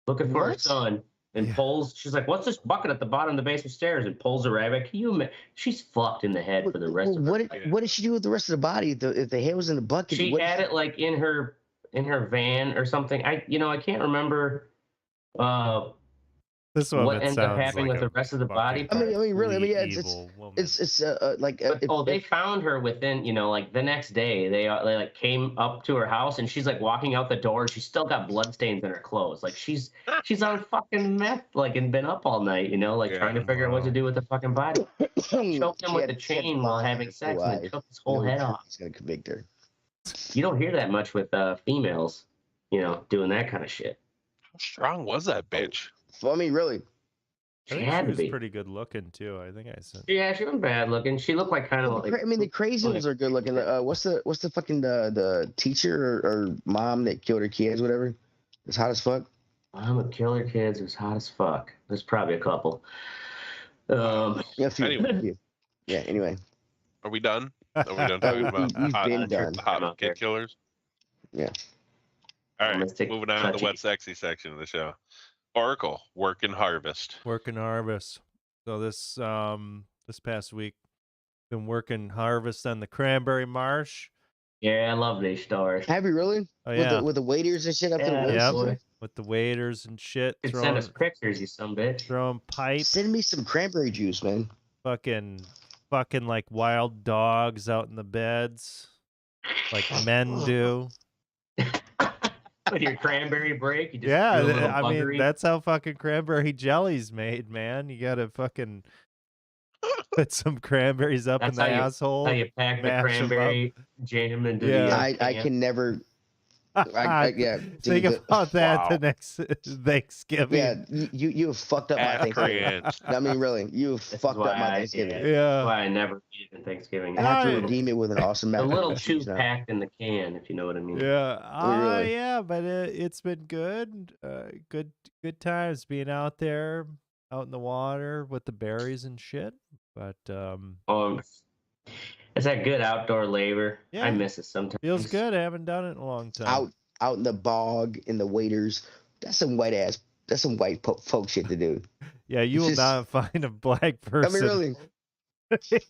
looking for her son and pulls. She's like, "What's this bucket at the bottom of the basement stairs?" And pulls the rag back. Can you imagine? She's fucked in the head for the rest of her life. What did she do with the rest of the body? If the head was in the bucket, she had it like in her van or something. I can't remember. This one what ends up happening like with the rest of the body? I mean, really. I mean, they found her within, like the next day. They like came up to her house, and she's like walking out the door, and she's still got bloodstains in her clothes. Like she's on fucking meth, like, and been up all night, trying to figure out what to do with the fucking body. Choked him with the chain while having sex, and then took his whole head off. He's gonna convict her. You don't hear that much with females, doing that kind of shit. How strong was that bitch? I mean, really. I She think had she to was be. pretty good looking too. I think I said. Yeah, she wasn't bad looking. She looked like kind of like. I mean, the crazy ones are good looking. What's the fucking the teacher or mom that killed her kids, whatever? It's hot as fuck. I'm a killer kids who's hot as fuck. There's probably a couple. Yeah, a few. Anyway. Yeah. Anyway, Are we done? Are we done talking about we've hot, been done. hot kid killers? Yeah. All I'm right, gonna take moving on to the touchy. wet sexy section of the show. Oracle, work and harvest. Working harvest. So this past week, been working harvest on the cranberry marsh. Yeah, I love these stores. Have you really? Oh yeah, With the waiters and shit up to the Yeah, waist. Yep. and shit? with the waiters and shit, You could send us pictures, you some bitch. throwing pipe, Send me some cranberry juice, man. fucking like wild dogs out in the beds, like men do. With your cranberry break, you just Yeah, do a little I mean buggery. that's how fucking cranberry jelly's made, man. You gotta fucking put some cranberries up That's in the how asshole. you pack the mash 'em up. cranberry jam into Yeah. the. I can never. Yeah. Think dude, about that Wow. the next Thanksgiving. Yeah, you have fucked up my Ass Thanksgiving. cringe. I mean, really, you have This is fucked up why my I- Thanksgiving. That's Yeah. why I never eat it in Thanksgiving. I have to Right. redeem it with an awesome A macaroni little and too cheese now. packed in the can, if you know what I mean. Yeah. Really? Yeah, but it's been good. Good times being out there, out in the water with the berries and shit. But It's that good outdoor labor. Yeah. I miss it sometimes. feels good. I haven't done it in a long time. Out in the bog in the waiters. That's some white folk shit to do. Yeah, you will Just- not find a black I person mean, really.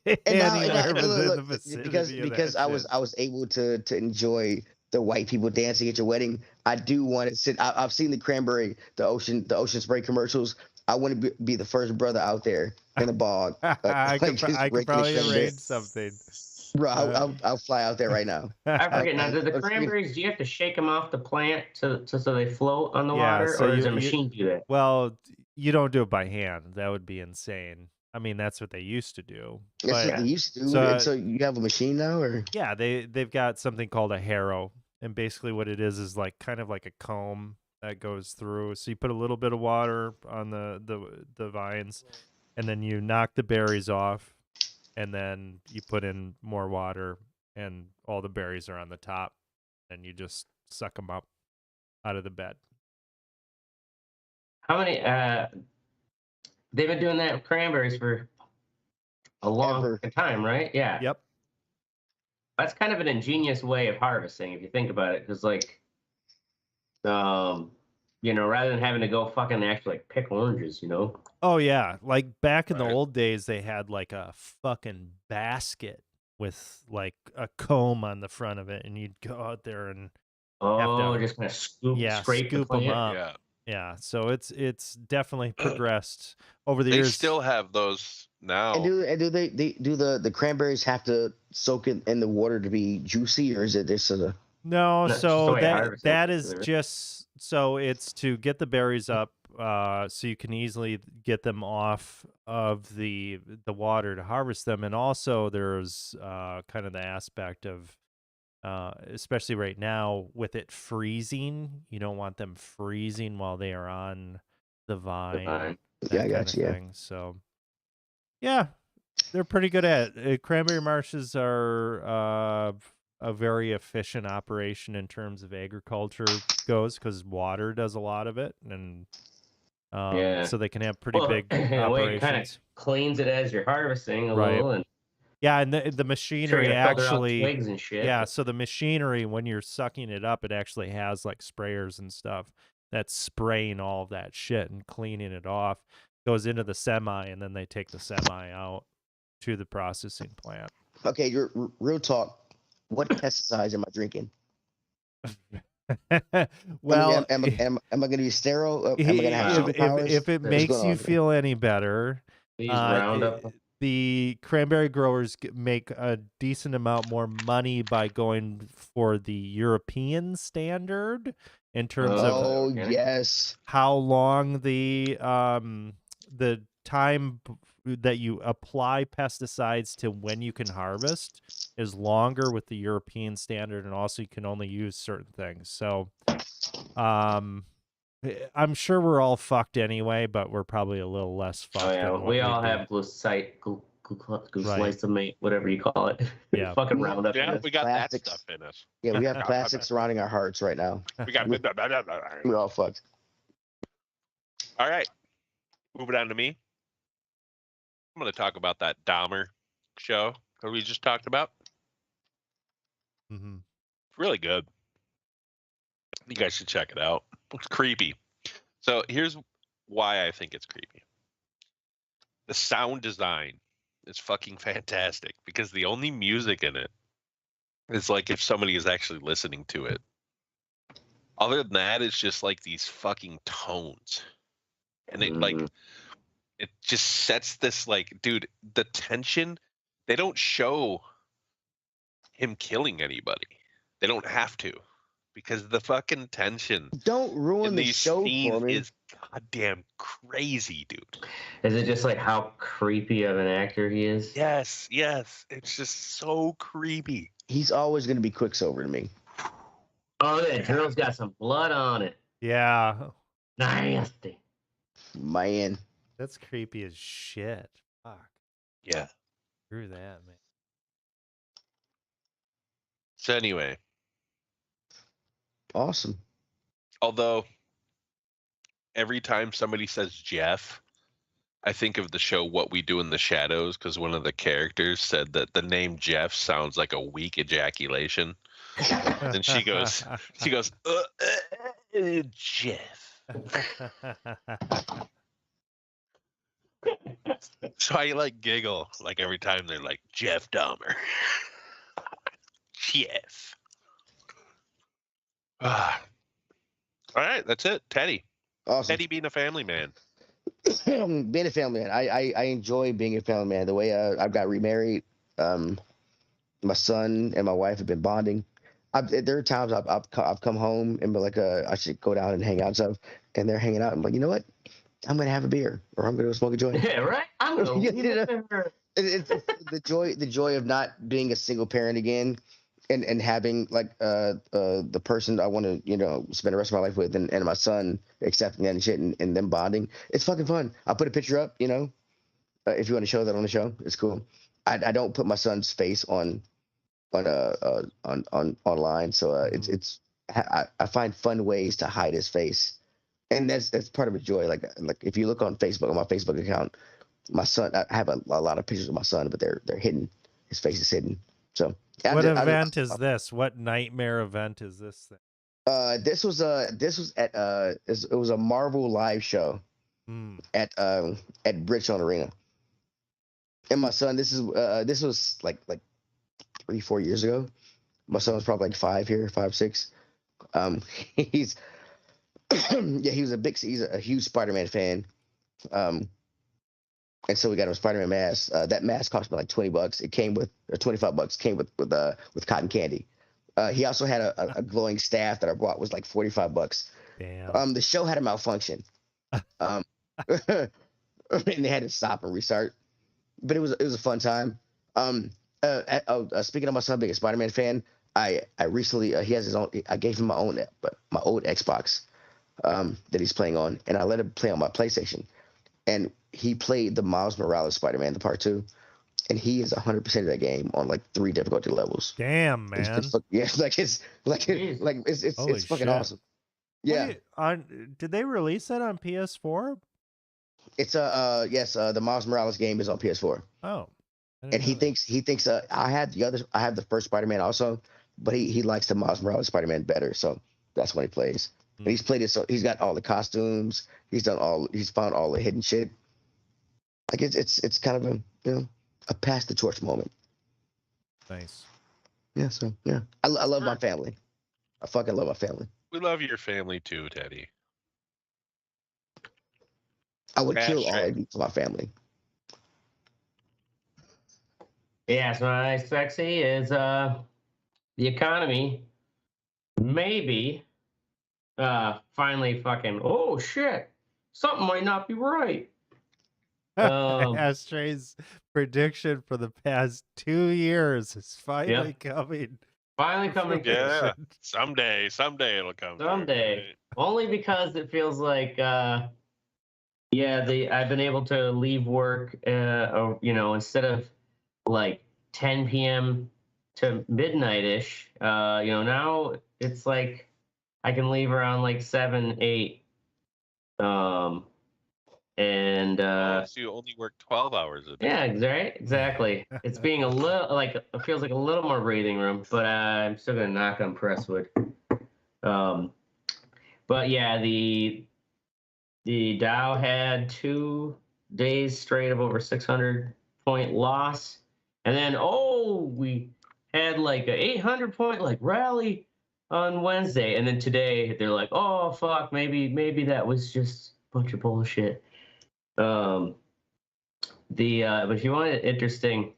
And now, anywhere within look, the vicinity because of I that was able to enjoy the white people dancing at your wedding. I do want to sit. I've seen the ocean spray commercials. I want to be the first brother out there in the bog. shit. I could probably arrange something. Bro, I'll fly out there right now. I forget now. Do the Let's- cranberries? Do you have to shake them off the plant so they float on the Yeah, water, so or does you- a machine do that? Well, you don't do it by hand. That would be insane. I mean, that's what they used to do. That's But what they used to do. so- and so you have a machine now, or yeah, they've got something called a harrow, and basically what it is like kind of like a comb that goes through. So you put a little bit of water on the vines, and then you knock the berries off, and then you put in more water, and all the berries are on the top, and you just suck them up out of the bed. How many? They've been doing that with cranberries for a long Ever. time, right? Yeah. Yep. That's kind of an ingenious way of harvesting if you think about it, because like, rather than having to go fucking actually like pick oranges, Oh yeah, like back in the Right. old days, they had like a fucking basket with like a comb on the front of it, and you'd go out there and just kind of scrape the scoop 'em plant. up. Yeah. yeah. So it's definitely progressed over the They years. still have those now. and do they do the cranberries have to soak in the water to be juicy, or is it just a No, That's just the so way that harvesting that is, is isn't it? just so it's to get the berries up, so you can easily get them off of the water to harvest them, and also there's kind of the aspect of, especially right now with it freezing, you don't want them freezing while they are on the vine. vine. that Yeah, I kind got of you, yeah. thing. So, yeah, they're pretty good at it. Cranberry marshes are a very efficient operation in terms of agriculture goes because water does a lot of it, and Yeah. so they can have pretty Well, big in a way, it kind of operations. cleans it as you're harvesting a Right. little, and Yeah, and the sure machinery you filter out actually. twigs and shit. Yeah, so the machinery, when you're sucking it up, it actually has like sprayers and stuff that's spraying all of that shit and cleaning it off. Goes into the semi, and then they take the semi out to the processing plant. okay? Real talk. What pesticides am I drinking? Well, am I going to be sterile? Am I going to have superpowers? if it What's makes going you on? feel any better, These uh, Roundup. the cranberry growers make a decent amount more money by going for the European standard in terms of Oh Okay. yes. how long the time that you apply pesticides to when you can harvest is longer with the European standard, and also you can only use certain things. So I'm sure we're all fucked anyway, but we're probably a little less fucked Oh yeah, than what we we'd all be. have glucosamate, whatever you call it. Yeah. Fucking round up. Yeah, we got Plastics. that stuff in us. Yeah, we have plastic surrounding our hearts right now. We got. We're all fucked. All right, moving on to me. I'm going to talk about that Dahmer show that we just talked about. Mm-hmm. Really good. You guys should check it out. It's creepy. So here's why I think it's creepy. The sound design is fucking fantastic because the only music in it is like if somebody is actually listening to it. Other than that, it's just like these fucking tones. And it just sets this like, dude, the tension. They don't show him killing anybody. They don't have to, because the fucking tension Don't ruin in the these show scenes for me. is goddamn crazy, dude. Is it just like how creepy of an actor he is? Yes. It's just so creepy. He's always going to be Quicksilver to me. Oh, that girl's got some blood on it. Yeah. Nasty. Man. That's creepy as shit. Fuck. Yeah. Screw that, man. So anyway, Awesome. although every time somebody says Jeff, I think of the show What We Do in the Shadows, because one of the characters said that the name Jeff sounds like a weak ejaculation. And she goes, Jeff. So I like giggle like every time they're like Jeff Dahmer. Jeff. All right, that's it. Teddy. Awesome. Teddy being a family man. Being a family man. I enjoy being a family man. The way I've got remarried. My son and my wife have been bonding. There are times I've come home and be like, I should go down and hang out and stuff. And they're hanging out. I'm like, you know what? I'm gonna have a beer, or I'm gonna smoke a joint. Yeah, right. I'm gonna You leave it know? there. It's the joy of not being a single parent again, and having like the person I want to spend the rest of my life with, and my son accepting that and shit, and them bonding. It's fucking fun. I'll put a picture up, if you want to show that on the show, it's cool. I don't put my son's face on online, so I find fun ways to hide his face, and that's part of the joy. Like if you look on Facebook, on my Facebook account, my son, I have a lot of pictures of my son, but they're hidden. His face is hidden. So what event is this? What nightmare event is this thing? This was at it was a Marvel live show at Bridgestone Arena. And my son, this was like 3-4 years ago. My son was probably like 5, 6. He's he's a huge Spider-Man fan. And so we got him a Spider-Man mask. That mask cost me like $20. It came with, or $25. Came with cotton candy. He also had a glowing staff that I bought, was like $45. Damn. The show had a malfunction. And they had to stop and restart. But it was a fun time. Speaking of my son being a Spider-Man fan, I recently he has his own. I gave him my old Xbox that he's playing on, and I let him play on my PlayStation. And he played the Miles Morales Spider-Man, the part 2, and he is 100% of that game on like 3 difficulty levels. Damn, man. It's fucking shit. awesome. Yeah. Did they release that on PS4? It's the Miles Morales game is on PS4. Oh. And he thinks I had the first Spider-Man also, but he likes the Miles Morales Spider-Man better, so that's when he plays. And he's played it, so he's got all the costumes. He's found all the hidden shit. Like it's kind of a pass the torch moment. Nice. Yeah. So yeah, I love my family. I fucking love my family. We love your family too, Teddy. I would kill all of you for my family. Yeah, so my sexy is the economy maybe finally fucking, oh shit, something might not be right. Astray's prediction for the past 2 years is finally coming. Finally coming. Yeah, someday it'll come. Someday. Only because it feels like, I've been able to leave work, or, instead of like 10 p.m. to midnight ish. Now it's like I can leave around like 7, 8. And Oh, so you only work 12 hours a day. yeah, exactly. It's being a little like it feels like a little more breathing room, but I'm still gonna knock on presswood. But yeah, the Dow had 2 days straight of over 600-point loss, and then we had like a 800-point like rally on Wednesday, and then today they're like, oh fuck, maybe that was just a bunch of bullshit. But if you want an interesting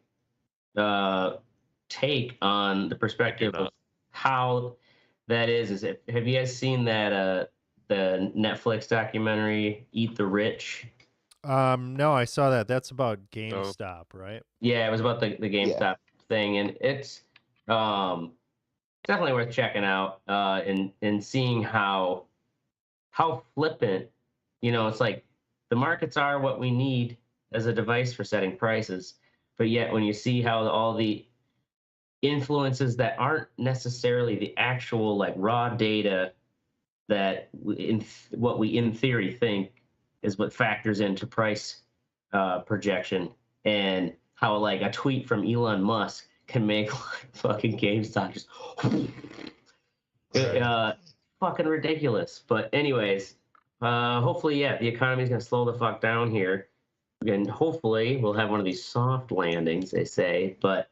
take on the perspective of how that is have you guys seen that the Netflix documentary Eat the Rich? No, I saw that. That's about GameStop, right? Yeah, it was about the GameStop thing, and it's definitely worth checking out, and seeing how flippant, it's like the markets are what we need as a device for setting prices, but yet when you see how all the influences that aren't necessarily the actual like raw data that what we in theory think is what factors into price projection, and how like a tweet from Elon Musk can make like fucking GameStop just fucking ridiculous. But anyways, hopefully, the economy is gonna slow the fuck down here, and hopefully we'll have one of these soft landings, they say. But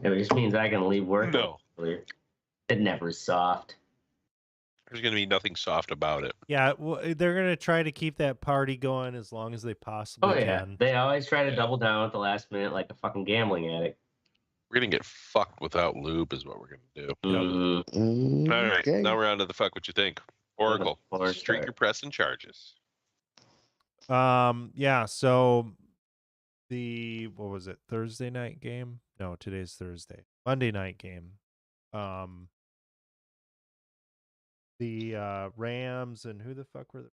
it just means I can leave work. No, it never is soft. There's going to be nothing soft about it. Yeah, well, they're going to try to keep that party going as long as they possibly can. They always try to double down at the last minute like a fucking gambling addict. We're going to get fucked without lube is what we're going to do. Mm-hmm. All right, now we're on to the fuck what you think. Oracle, streaker pressing charges. Yeah, so what was it, Thursday night game? No, today's Thursday. Monday night game. The Rams and who the fuck were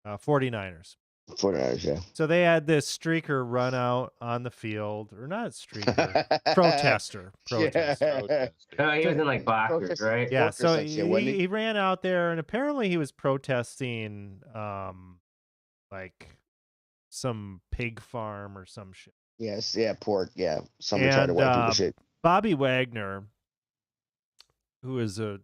the 49ers. 49ers, yeah. So they had this streaker run out on the field, or not streaker, protester. Protester. Oh, he was in like boxers, right? Yeah, so he ran out there, and apparently he was protesting like some pig farm or some shit. Yes, yeah, pork, yeah. Some retarded white people shit. Bobby Wagner, who is a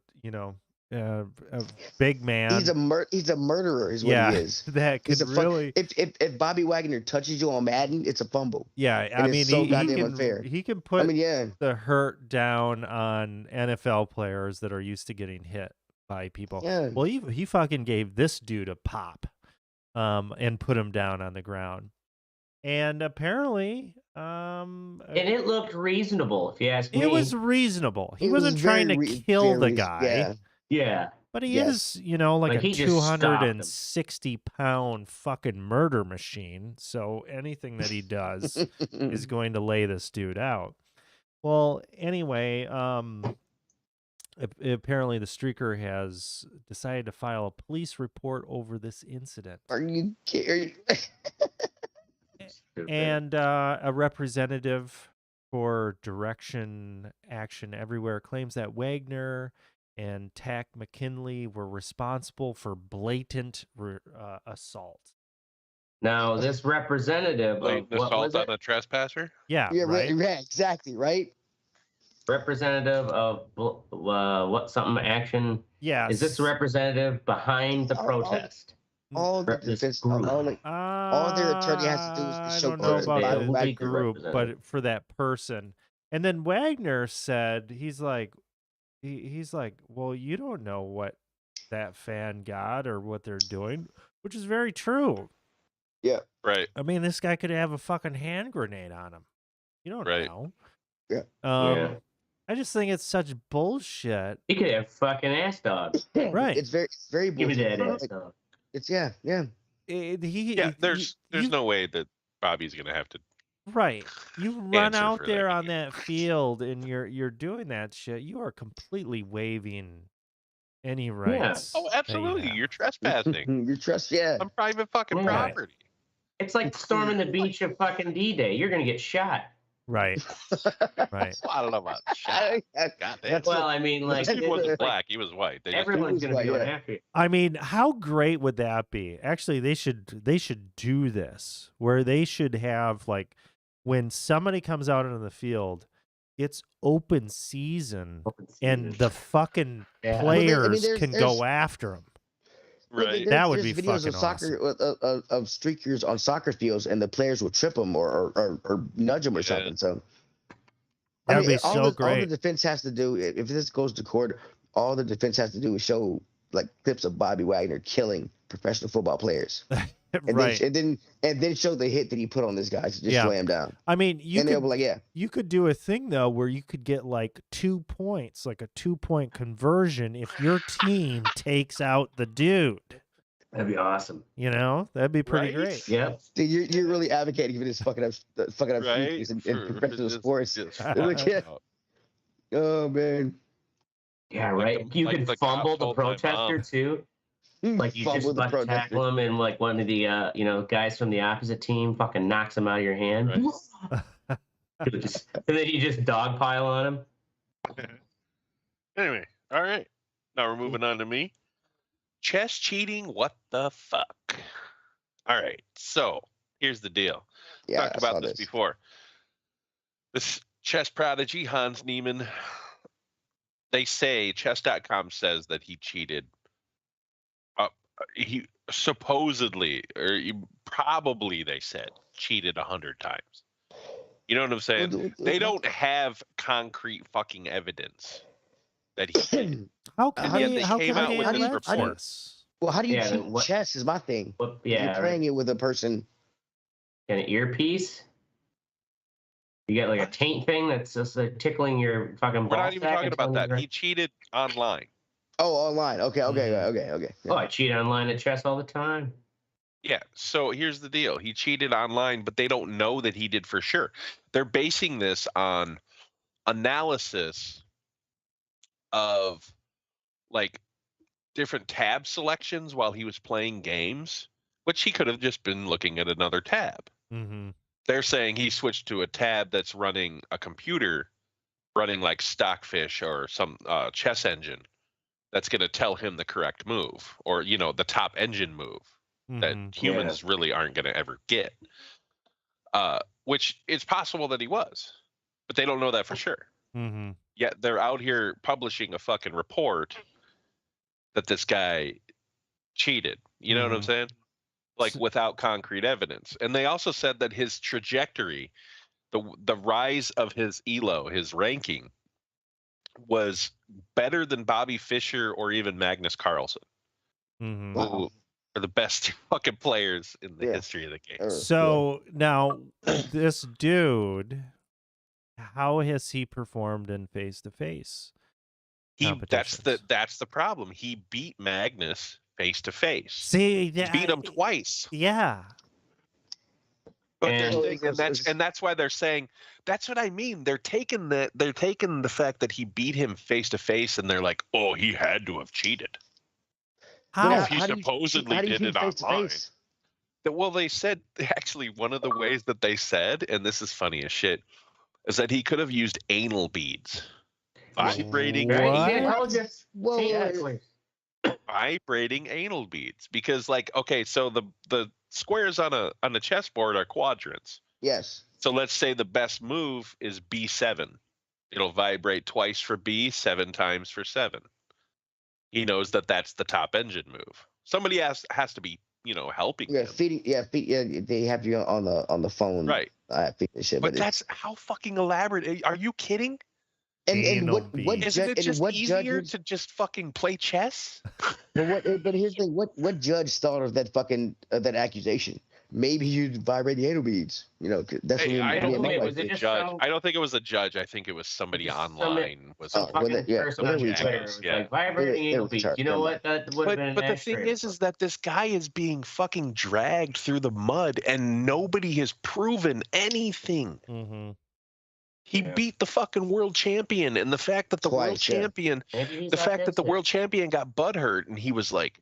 big man. He's a murderer, is what he is. That could really. If Bobby Wagner touches you on Madden, it's a fumble. Yeah, I mean, it's so goddamn unfair. He can put the hurt down on NFL players that are used to getting hit by people. Yeah. Well, he fucking gave this dude a pop, and put him down on the ground. And apparently, and it looked reasonable, if you ask me. It was reasonable. He wasn't trying to kill the guy. Yeah. But he is, like a 260-pound fucking murder machine. So anything that he does is going to lay this dude out. Well, anyway, apparently the streaker has decided to file a police report over this incident. Are you kidding? And a representative for Direction Action Everywhere claims that Wagner and Tack McKinley were responsible for blatant assault. Now, this representative blatant assault on a trespasser? Yeah, right? Yeah, exactly, right? Representative of something action? Yes. Is this representative behind the protest? All their attorney has to do is show I don't know about the group, but for that person. And then Wagner said, he's like, well, you don't know what that fan got or what they're doing, which is very true. Yeah. Right. I mean, this guy could have a fucking hand grenade on him. You don't know. Yeah. I just think it's such bullshit. He could have fucking ass dog. Right. It's very bullshit. Give me that ass dog. It's there's no way that Bobby's gonna have to. Right. You run out there on that field and you're doing that shit. You are completely waving any rights. Oh, that you absolutely. have. You're trespassing Your trust, yeah. on private fucking Yeah. property. It's like storming the beach of fucking D-Day. You're gonna get shot. Right. Right. Well, I don't know about shot. God damn. Well, I mean, like, This dude wasn't like, black. He was white. They just everyone's gonna be He was going white, after you. I mean, how great would that be? Actually, they should do this where they should have like when somebody comes out into the field, it's open season and the fucking Yeah. Well, players there's- can there's- go after them. right. That would be videos fucking of soccer of streakers on soccer fields, and the players will trip them or nudge them or Yeah. something. So That would be all so the great. defense has to do, if this goes to court, all the defense has to do is show like clips of Bobby Wagner killing professional football players, and Right. then show the hit that he put on this guy to just Yeah. slam down. I mean, And they'll be like, yeah, you could do a thing though where you could get like 2 points, like a 2-point conversion if your team takes out the dude. That'd be awesome. You know, that'd be pretty Right? great. Yep. you're really advocating for this fucking up Right. streakers in For professional just- sports. just Look fucking at- out. Oh man, Yeah, Like right. the- You like could the fumble cops the told my mom. protester too. Like you just Fumble the butt protester. tackle him, and like one of the guys from the opposite team fucking knocks him out of your hand. Right. and then you just dogpile on him. Anyway, all right. Now we're moving on to me. Chess cheating, what the fuck? All right, so here's the deal. yeah, Talked I saw about this before. This chess prodigy, Hans Niemann, they say, chess.com says that he cheated. He supposedly, or probably, they said, cheated 100 times. You know what I'm saying? They don't have concrete fucking evidence that he did. How can How do they, you- how came can out they with this allege report. this? Well, how do you Yeah, cheat then what- chess? Is my thing. Well, You're yeah, playing it with a person. an earpiece. You get like a taint thing that's just tickling your fucking We're ball not even sack talking and about telling you that. you're- He cheated online. Oh, online. Okay. Mhm. Yeah. Oh, I cheat online at chess all the time. Yeah, so here's the deal. He cheated online, but they don't know that he did for sure. They're basing this on analysis of like different tab selections while he was playing games, which he could have just been looking at another tab. Mm-hmm. They're saying he switched to a tab that's running a computer, running like Stockfish or some chess engine that's going to tell him the correct move, or the top engine move that Mm-hmm. humans really aren't going to ever get. Which it's possible that he was, but they don't know that for sure. Mm-hmm. Yet they're out here publishing a fucking report that this guy cheated. You know what I'm Mhm. saying? Like So- without concrete evidence. And they also said that his trajectory, the rise of his ELO, his ranking, was better than Bobby Fischer or even Magnus Carlsen, Mm-hmm. Wow. who are the best fucking players in the Yeah. history of the game. Or- So now this dude, how has he performed in face-to-face? That's competitions? the problem. He beat Magnus face to face. See, He beat him twice. Yeah. But And- they're saying, and that's why they're saying, that's what I mean. They're taking the fact that he beat him face to face, and they're like, oh, he had to have cheated. How? If he supposedly did it online. Well, they said actually one of the ways that they said, and this is funny as shit, is that he could have used anal beads, vibrating, What? Right? Yeah, told you. Whoa, See, whoa, that's whoa. like- vibrating anal beads. Because like, okay, so the squares on a chessboard are quadrants. Yes. So let's say the best move is B7. It'll vibrate twice for B, 7 times for 7. He knows that that's the top engine move. Somebody has to be, helping Yeah, him. feeding. Yeah, they have you on the phone. Right. Feeding shit. But it's- that's how fucking elaborate. Are you kidding? and Anal what beads. Isn't judge it just and what easier judge? to just fucking play chess? But here's the thing. What judge thought of that fucking that accusation? Maybe you vibrate the anal beads. 'Cause that's Hey, what I me don't and wait, my was wife it did. just judge. some- I don't think it was a judge. I think it was somebody Just online. Was Oh, well, fucking yeah, person whatever on you Twitter say. was Yeah. like vibrating It anal was beads. chart, You know never what? That would have been. but an the thing ashtray. is that this guy is being fucking dragged through the mud, and nobody has proven anything. Mm-hmm. He Yeah. beat the fucking world champion, and the fact that the world Twice, yeah. champion, Maybe he's the fact that the autistic. world champion got butthurt, and he was like,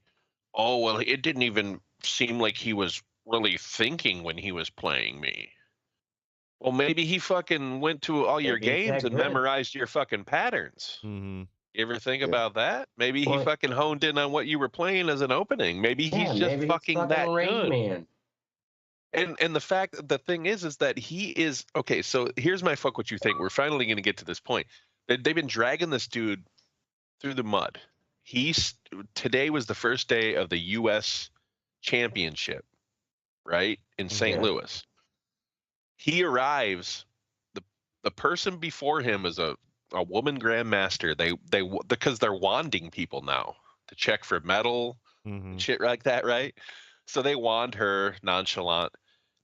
"Oh well, it didn't even seem like he was really thinking when he was playing me." Well, maybe he fucking went to all your Maybe he's games that and good. memorized your fucking patterns. Mm-hmm. You ever think Yeah. about that? Maybe he Well- fucking honed in on what you were playing as an opening. Maybe he's Yeah, just maybe fucking that Rain good. Man. And the thing is that he is okay. So here's my fuck what you think. We're finally going to get to this point. They've been dragging this dude through the mud. Today was the first day of the U.S. Championship, right, in St. Yeah. Louis. He arrives. The person before him is a woman grandmaster. They because they're wanding people now to check for metal Mm-hmm. and shit like that, right? So they wand her nonchalant.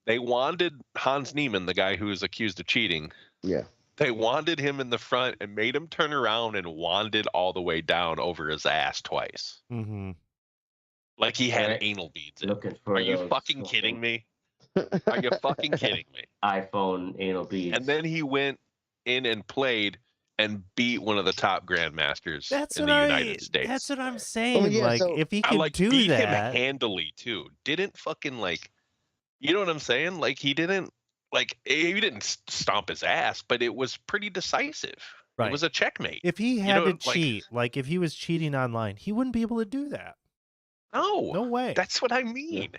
They wanded Hans Niemann, the guy who was accused of cheating. Yeah. They wanded him in the front and made him turn around and wanded all the way down over his ass twice. Mm-hmm. Like he had Right. anal beads in. Looking for Are you those fucking kidding me? Are you fucking kidding me? iPhone anal beads. And then he went in and played and beat one of the top grandmasters That's in what the United States. That's what I'm saying. yeah, like, so- if he I could like do beat that, him handily too. Didn't fucking like, you know what I'm saying? Like he didn't stomp his ass, but it was pretty decisive. Right. It was a checkmate. if he had know, to like- cheat, like if he was cheating online, he wouldn't be able to do that. No, No way. that's what I mean.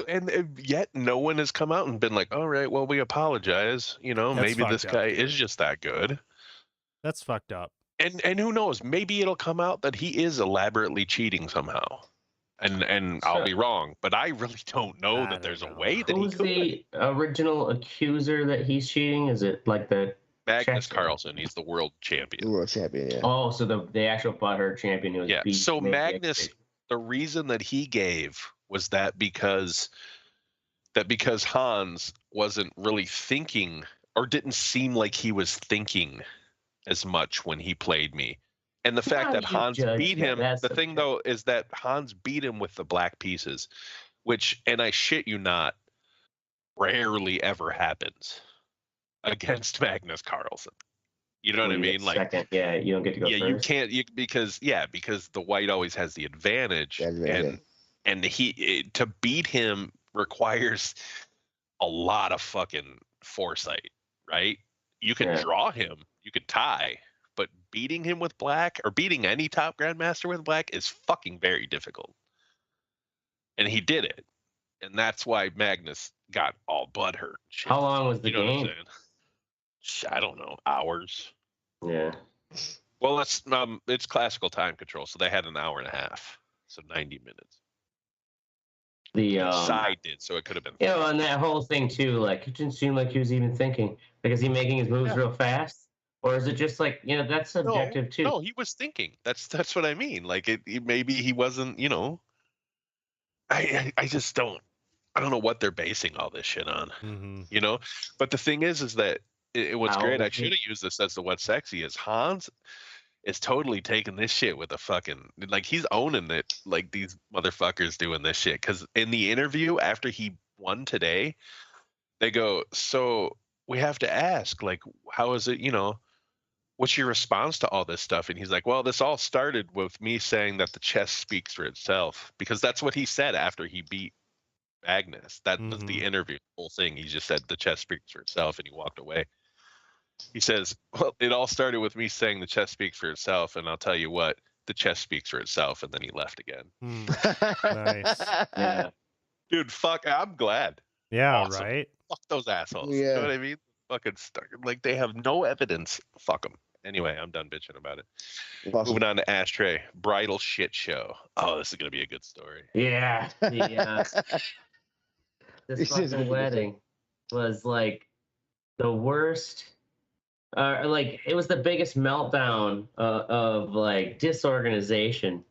And yet no one has come out and been like, all right, well, we apologize. You know, That's maybe this fucked up, guy dude. is just that good. That's fucked up. And who knows? Maybe it'll come out that he is elaborately cheating somehow. And I'll Sure. be wrong, but I really don't know I that don't there's a know. way that he Who's could. the original accuser that he's cheating? Is it like the Magnus Check. Carlsen, he's the world The champion. world champion. Yeah. oh, so the actual butthurt champion who was Yeah, beat? so made the Magnus- accusation. The reason that he gave was that because Hans wasn't really thinking or didn't seem like he was thinking as much when he played me. And the fact How that do you Hans judge beat that? him, That's the thing subjective. though is that Hans beat him with the black pieces, which, and I shit you not, rarely ever happens against Magnus Carlsen. You know what I You get mean? Like, second, yeah, you don't get to go yeah, first. you can't because the white always has the advantage, That's right, yeah. and to beat him requires a lot of fucking foresight, right? You can Yeah. draw him, you could tie, but beating him with black or beating any top grandmaster with black is fucking very difficult. And he did it, and that's why Magnus got all butthurt. Shit. How long was the You know what I'm game? saying? I don't know, hours. Yeah. Well, it's classical time control, so they had an hour and a half, so 90 minutes. The Side did, so it could have been. you know, and that whole thing too, like it didn't seem like he was even thinking. Like, is he making his moves Yeah. real fast, or is it just like, you know, that's subjective too? No, he was thinking. That's what I mean. Like maybe he wasn't. You know, I just don't. I don't know what they're basing all this shit on. Mm-hmm. You know, but the thing is that what's How great. I is should it? have used this as the what's sexy is Hans is totally taking this shit with a fucking like he's owning it like these motherfuckers doing this shit because in the interview after he won today, they go, so we have to ask like how is it, you know, what's your response to all this stuff? And he's like, well, this all started with me saying that the chess speaks for itself because that's what he said after he beat Magnus. That was Mhm. the interview, the whole thing. He just said the chess speaks for itself and he walked away. He says, well, it all started with me saying the chess speaks for itself, and I'll tell you what, the chess speaks for itself, and then he left again. Nice. Yeah. Dude, fuck, I'm glad. Yeah, Awesome. right? Fuck those assholes. You Yeah. know what I mean? Fucking stuck. Like, they have no evidence. Fuck them. Anyway, I'm done bitching about it. Awesome. Moving on to Ashtray. Bridal shit show. Oh, this is going to be a good story. Yeah. This This is fucking ridiculous. wedding was like the worst. Like it was the biggest meltdown of like disorganization,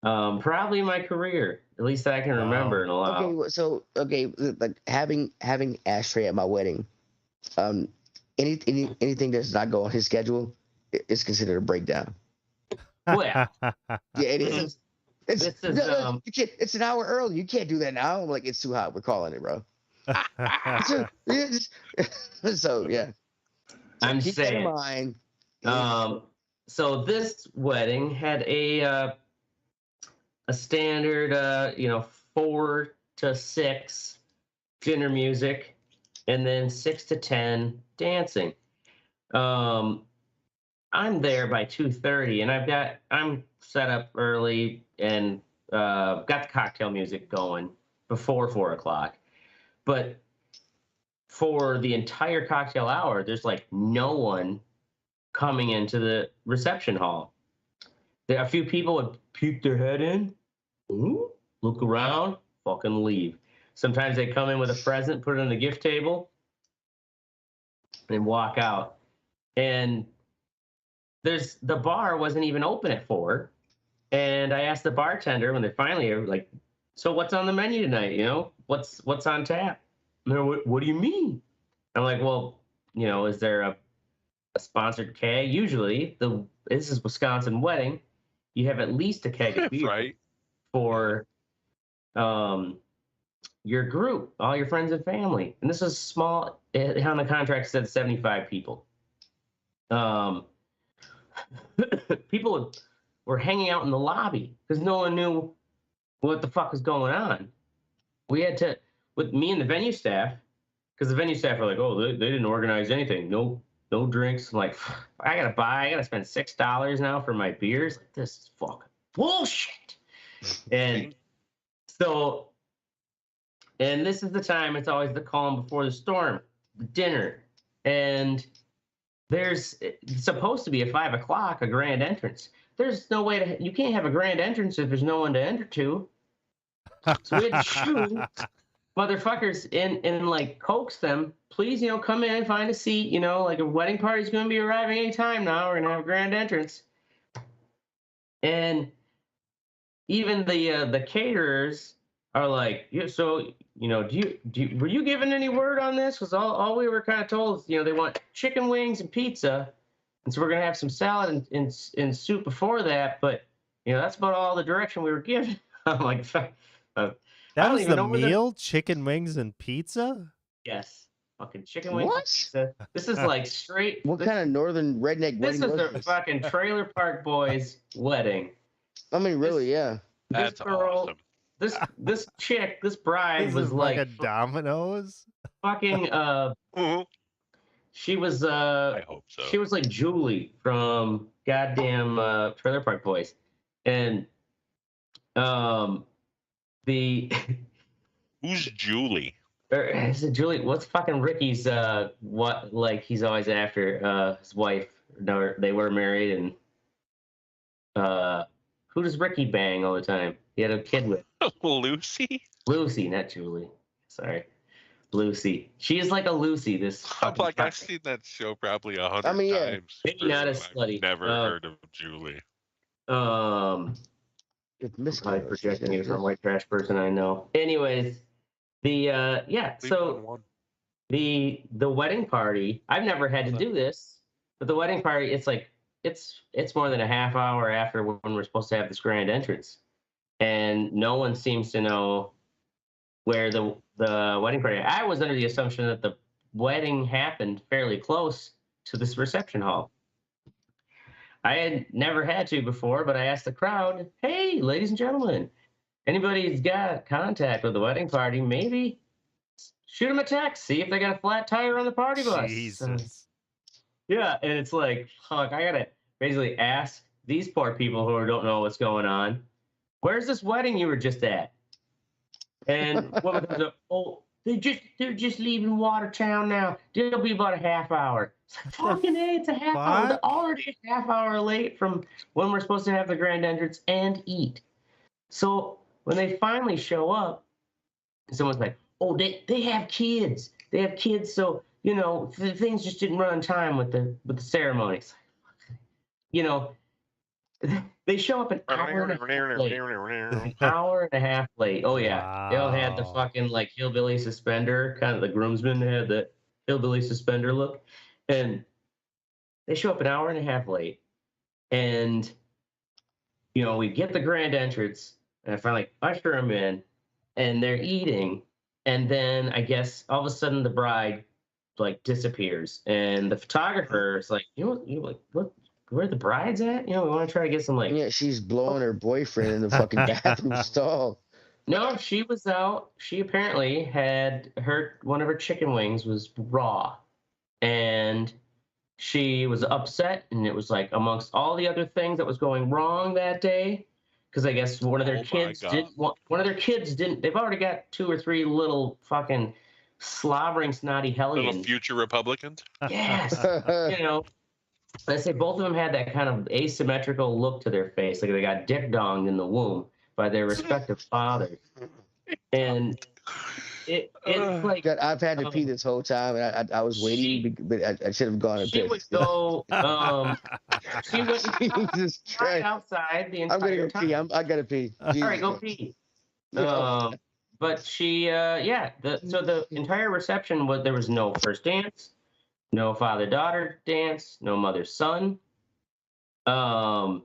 probably in my career. At least that I can Wow. remember in a while. Okay, so like having Ashtray at my wedding, anything that does not go on his schedule is considered a breakdown. Well, yeah. Yeah, it This is. is It's, this is, no, you can't, it's an hour early. You can't do that now. I'm like, it's too hot. We're calling it, bro. So yeah. I'm keep that in saying. mind. So this wedding had a standard, 4 to 6 dinner music, and then 6 to 10 dancing. I'm there by 2:30, and I'm set up early and got the cocktail music going before 4 o'clock. But for the entire cocktail hour, there's like no one coming into the reception hall. There a few people would peek their head in, look around, fucking leave. Sometimes they come in with a present, put it on the gift table, and walk out. And the bar wasn't even open at 4. And I asked the bartender when they finally are like, "So what's on the menu tonight? What's on tap?" And they're, what do you mean? I'm like, "Well, is there a sponsored keg? Usually, this is Wisconsin wedding. You have at least a keg of beer Right. for your group, all your friends and family." And this is small. On the contract said 75 people. People were hanging out in the lobby because no one knew what the fuck was going on. We had to, with me and the venue staff, because the venue staff were like, "Oh, they didn't organize anything. No drinks." I'm like, I gotta spend $6 now for my beers. Like, this is fucking bullshit. And so, and this is the time. It's always the calm before the storm, the dinner, and it's supposed to be at 5 o'clock a grand entrance. There's no way you can't have a grand entrance if there's no one to enter to. So we had to shoo motherfuckers in and like coax them, please, come in, find a seat, like a wedding party's going to be arriving any time now. We're going to have a grand entrance. And even the caterers are like, "Yeah, so, were you given any word on this?" Because all we were kind of told is, they want chicken wings and pizza. And so we're going to have some salad and soup before that. But, that's about all the direction we were given. I'm like, That was the meal? Chicken wings and pizza? Yes. Fucking chicken wings and What? pizza. This is like straight. What kind of northern redneck This wedding is was a this? fucking Trailer Park Boys wedding. I mean, really, yeah. That's awesome. This chick, this bride This was is like a Domino's? fucking she was I hope so. she was like Julie from goddamn Trailer Park Boys. And the Who's Julie? is it Julie? What's fucking Ricky's he's always after his wife. No, they were married, and who does Ricky bang all the time? He had a kid with Lucy? Lucy, not Julie. Sorry. Lucy. She is like a Lucy. I'm like, I've seen that show probably 100 times. Maybe not as I've slutty. never heard of Julie. It's Miss probably projecting it from white trash person I know. Anyways, the wedding party, I've never had to do this, but the wedding party, it's like it's more than a half hour after when we're supposed to have this grand entrance. And no one seems to know where the wedding party. I was under the assumption that the wedding happened fairly close to this reception hall. I had never had to before, but I asked the crowd, "Hey, ladies and gentlemen, anybody's got contact with the wedding party, maybe shoot them a text, see if they got a flat tire on the party bus." Jesus. Yeah, and it's like, fuck, I gotta basically ask these poor people who don't know what's going on, "Where's this wedding you were just at?" And woman comes up, "Oh, they're just leaving Watertown now. It'll be about a half hour." It's like, fucking A, it's a half hour. They're already a half hour late from when we're supposed to have the grand entrance and eat. So when they finally show up, someone's like, "Oh, they have kids. They have kids, so things just didn't run on time with the ceremonies." They show up an hour and a half late. An hour and a half late. Oh yeah, Wow. they all had the fucking like hillbilly suspender, kind of the groomsmen had the hillbilly suspender look, and they show up an hour and a half late, and we get the grand entrance, and I finally usher them in, and they're eating, and then I guess all of a sudden the bride like disappears, and the photographer is like, you like what? Where are the brides at? We want to try to get some like. Yeah, she's blowing her boyfriend in the fucking bathroom stall. No, she was out. She apparently had one of her chicken wings was raw, and she was upset, and it was like amongst all the other things that was going wrong that day, because I guess one of their Oh my kids God. didn't want. One of their kids didn't. They've already got 2 or 3 little fucking slobbering snotty Little hellions. future Republicans. Yes, I say both of them had that kind of asymmetrical look to their face, like they got dick donged in the womb by their respective fathers, and it's like God, I've had to pee this whole time, and I was waiting, but I should have gone and she pissed. would go. She went Jesus right Christ. outside the I'm gonna entire go time. pee. I gotta pee. All right, Jesus go Christ. pee. Yeah. But she, so the entire reception was, there was no first dance, no father-daughter dance, no mother-son. It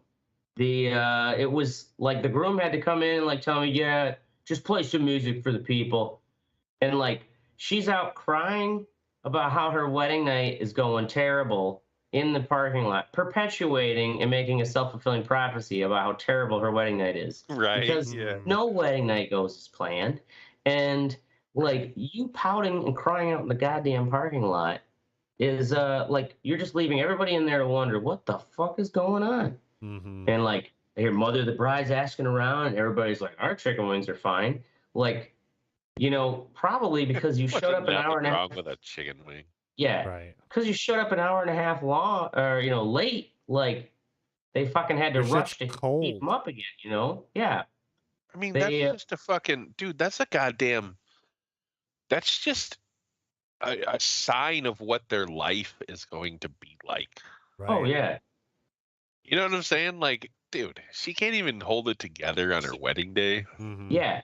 was like the groom had to come in and like tell me, yeah, just play some music for the people, and like she's out crying about how her wedding night is going terrible in the parking lot, perpetuating and making a self-fulfilling prophecy about how terrible her wedding night is. Right. Because Yeah. no wedding night goes as planned. And like you pouting and crying out in the goddamn parking lot is like you're just leaving everybody in there to wonder what the fuck is going on. And like I hear mother of the bride's asking around, and everybody's like, our chicken wings are fine. Like, probably because you showed up an hour and a half. Wrong with a chicken wing. Yeah, Right. because you showed up an hour and a half long, or late. Like they fucking had to Your rush to shit's heat cold. them up again. Yeah. I mean, They, that's just a fucking dude. That's a goddamn. That's just a sign of what their life is going to be like. Right. Oh yeah. You know what I'm saying? Like, dude, she can't even hold it together on her wedding day. Yeah.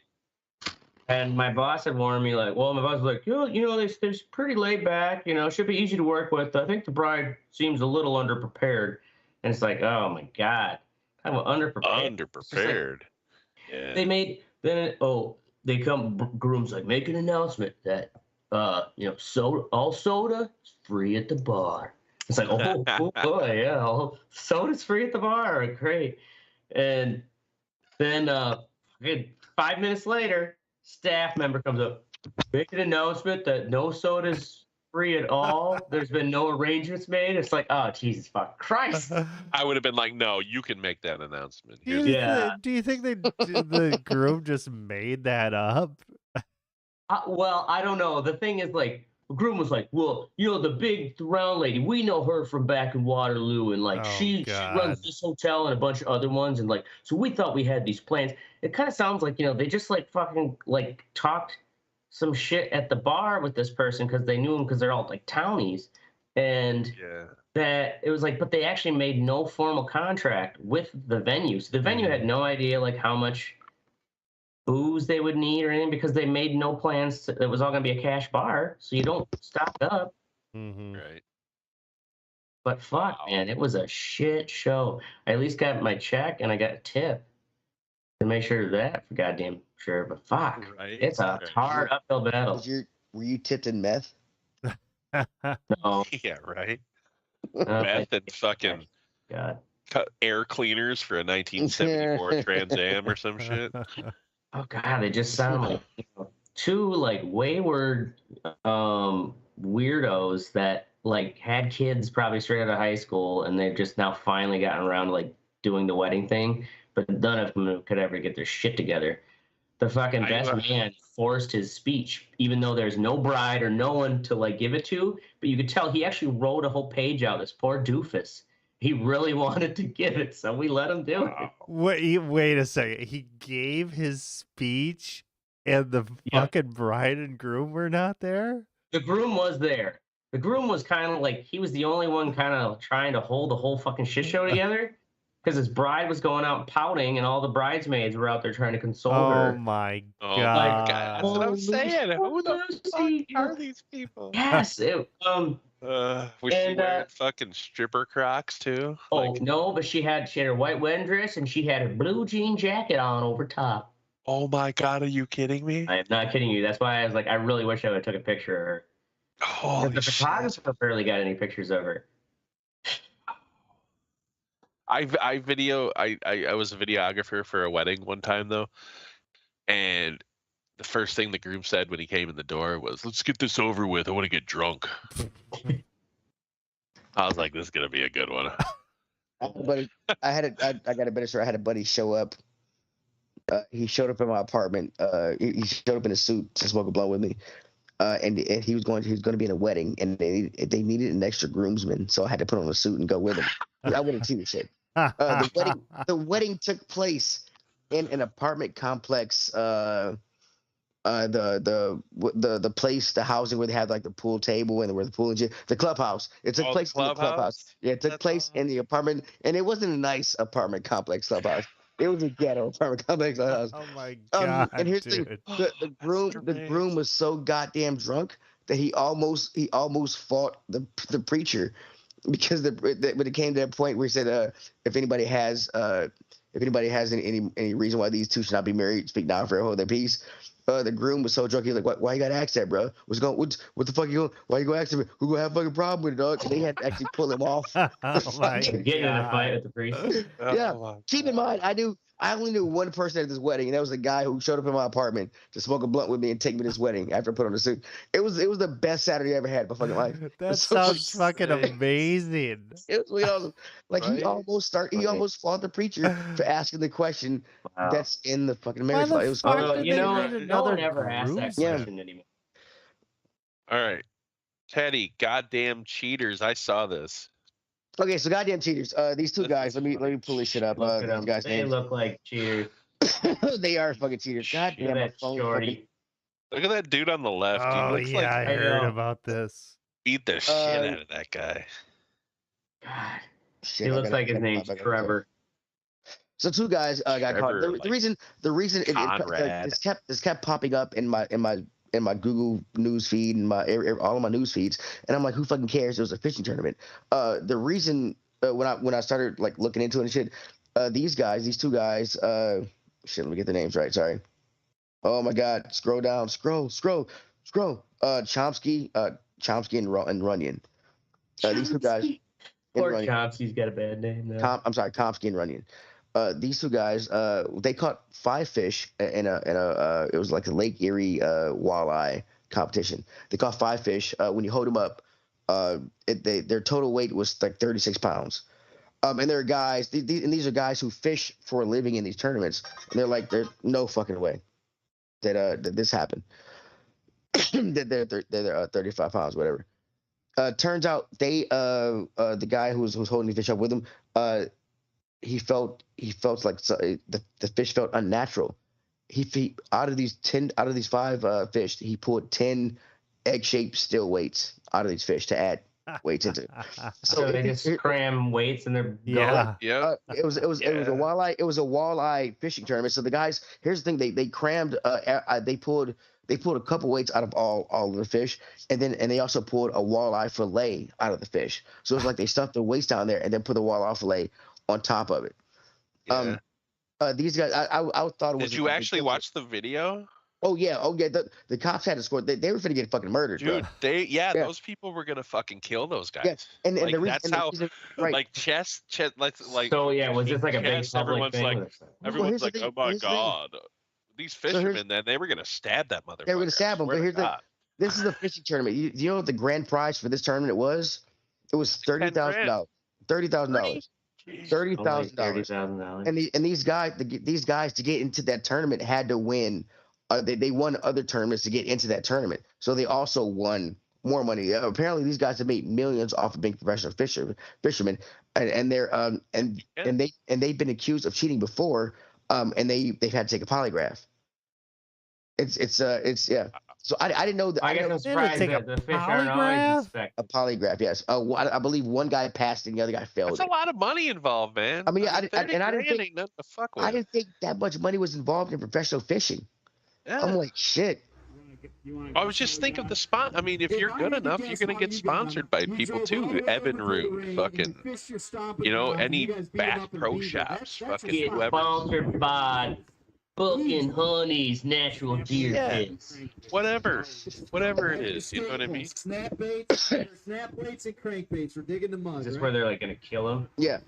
And my boss had warned me, like, my boss was like, they're pretty laid back, should be easy to work with. I think the bride seems a little underprepared. And it's like, oh my God. I'm underprepared. Underprepared. Yeah. They come, groom's like, make an announcement that, all soda is free at the bar. It's like, oh boy, yeah, soda's free at the bar. Great. And then 5 minutes later, staff member comes up, make an announcement that no soda's free at all. There's been no arrangements made. It's like, oh, Jesus fuck Christ. I would have been like, no, you can make that announcement. Do you think the groom just made that up? Well, I don't know. The thing is, like, the groom was like, well, the big round lady, we know her from back in Waterloo, and like she runs this hotel and a bunch of other ones, and like, so we thought we had these plans. It kind of sounds like, they just like fucking like talked some shit at the bar with this person because they knew him because they're all like townies, and that it was like, but they actually made no formal contract with the venue. So the venue had no idea like how much booze they would need or anything because they made no plans. It was all going to be a cash bar, so you don't stock up. Right. But fuck, man, it was a shit show. I at least got my check and I got a tip to make sure of that for goddamn sure. But fuck, it's a hard uphill battle. Were you tipped in meth? No. Yeah, right. Meth and fucking air cleaners for a 1974 Trans Am or some shit. Oh God, they just sound like two like wayward weirdos that like had kids probably straight out of high school, and they've just now finally gotten around to like doing the wedding thing, but none of them could ever get their shit together. The fucking best man forced his speech, even though there's no bride or no one to like give it to, but you could tell he actually wrote a whole page out. This poor doofus. He really wanted to give it, so we let him do it. Wait a second. He gave his speech, and the fucking bride and groom were not there? The groom was there. The groom was kind of like, he was the only one kind of trying to hold the whole fucking shit show together because his bride was going out and pouting, and all the bridesmaids were out there trying to console her. Oh my God. Like, that's what I'm saying. Who the fuck are these people? Yes. Was she wearing fucking stripper Crocs too? Oh no, but she had her white wedding dress and she had her blue jean jacket on over top. Oh my God, are you kidding me? I am not kidding you. That's why I was like, I really wish I would have took a picture of her. Holy The shit. photographer barely got any pictures of her. I was a videographer for a wedding one time though, and the first thing the groom said when he came in the door was, "Let's get this over with. I want to get drunk." I was like, "This is gonna be a good one." Buddy, I got a better story. I had a buddy show up. He showed up in my apartment. He showed up in a suit to smoke a blunt with me. And he was going to be in a wedding, and they needed an extra groomsman, so I had to put on a suit and go with him. I wouldn't see the shit. The wedding took place in an apartment complex. The place, the housing where they have like the pool table and where the pool and shit, the clubhouse. It took place in the clubhouse. Yeah, it took place in the apartment, and it wasn't a nice apartment complex clubhouse. It was a ghetto apartment complex clubhouse. Oh my god! And here's dude. the thing: the groom was so goddamn drunk that he almost fought the preacher, because when it came to that point where he said, if anybody has any reason why these two should not be married, speak now for hold their peace. The groom was so drunk, he was like, "Why you gotta ask that, bro? What the fuck you going? Why you gonna ask him? Who gonna have a fucking problem with it, dog?" And they had to actually pull him off. Oh my Getting in a God. fight with the priest. Yeah. Keep in mind, I only knew one person at this wedding, and that was the guy who showed up in my apartment to smoke a blunt with me and take me to this wedding after I put on a suit. It was the best Saturday I ever had in my fucking life. That so sounds fucking amazing. It was really awesome. Like Right? he almost fought the preacher for asking the question Wow. that's in the fucking Why marriage the law. It was fuck Well, did you they know, need no another one ever asked that groomsman? question anymore. All right, Teddy, goddamn cheaters! I saw this. okay. So goddamn cheaters. These two This guys. is Let me pull this shit up. Look at These them. guys' They names. look like cheaters. They are fucking cheaters. Look Goddamn, at my that phone fucking. shorty. Look at that dude on the left. He Oh looks yeah, I like I heard know. about this. beat the shit out of that guy. God, Shit, he I looks gotta- like his I gotta name's pop back up. Trevor. So two guys got caught. Trevor, The like reason Conrad. this kept popping up in my Google news feed and all of my news feeds, and I'm like, who fucking cares? It was a fishing tournament. The reason when I started like looking into it and shit, these two guys, shit, let me get the names right. Sorry. Oh my God, scroll down, scroll. Chomsky and Runyon. These two guys. Poor Runyon. Chomsky's got a bad name now. I'm sorry, Chomsky and Runyon. These two guys, they caught 5 fish in a it was like a Lake Erie walleye competition. They caught 5 fish. When you hold them up, their total weight was like 36 pounds. And there are guys, these are guys who fish for a living in these tournaments. And they're like, there's no fucking way that this happened. that they're 35 pounds, whatever. Turns out the guy who was holding the fish up with him, he felt like the fish felt unnatural. He out of these 5 fish, he pulled 10 egg-shaped still weights out of these fish to add weights into. So they just cram weights in their Yeah. Yeah. It was a walleye fishing tournament. So the guys, here's the thing, they crammed they pulled a couple weights out of all of the fish, and they also pulled a walleye fillet out of the fish. So it's like they stuffed the weights down there and then put the walleye fillet on top of it. Yeah. These guys, I thought it was. Did you actually watch the video? Oh yeah. The cops had to score. They were gonna get fucking murdered, Dude, bro. those people were gonna fucking kill those guys. Yeah. And like, the reason, that's how, right. like chess, like. So yeah, was this like a big chess, public thing? Everyone's like, oh my here's the thing. God, these fishermen, then they were gonna stab that motherfucker. They were gonna stab him. But here's this is a fishing tournament. You know what the grand prize for this tournament was? It was $30,000. $30,000. $30,000. And these guys to get into that tournament had to win. They won other tournaments to get into that tournament, so they also won more money. Apparently, these guys have made millions off of being professional fishermen, and they've been accused of cheating before, and they've had to take a polygraph. It's yeah. So I didn't know that. I guess I'm surprised that the fish aren't always inspected. A polygraph, yes. I believe one guy passed and the other guy failed. That's a lot of money involved, man. I mean, I didn't think ain't nothing to fuck with. I didn't think that much money was involved in professional fishing. Yeah. I'm like, shit. I was just thinking of the spot. I mean, if you're good enough, you're gonna get sponsored by people too. Evan Root, fucking, any Bass Pro Shops, fucking Get whoever. sponsored by Fucking honey's natural deer Yeah. piss. Whatever it is, you know what I mean? Snap baits, snap baits, and crankbaits. We're digging the mud. Is this right? where they're like gonna kill him? Yeah.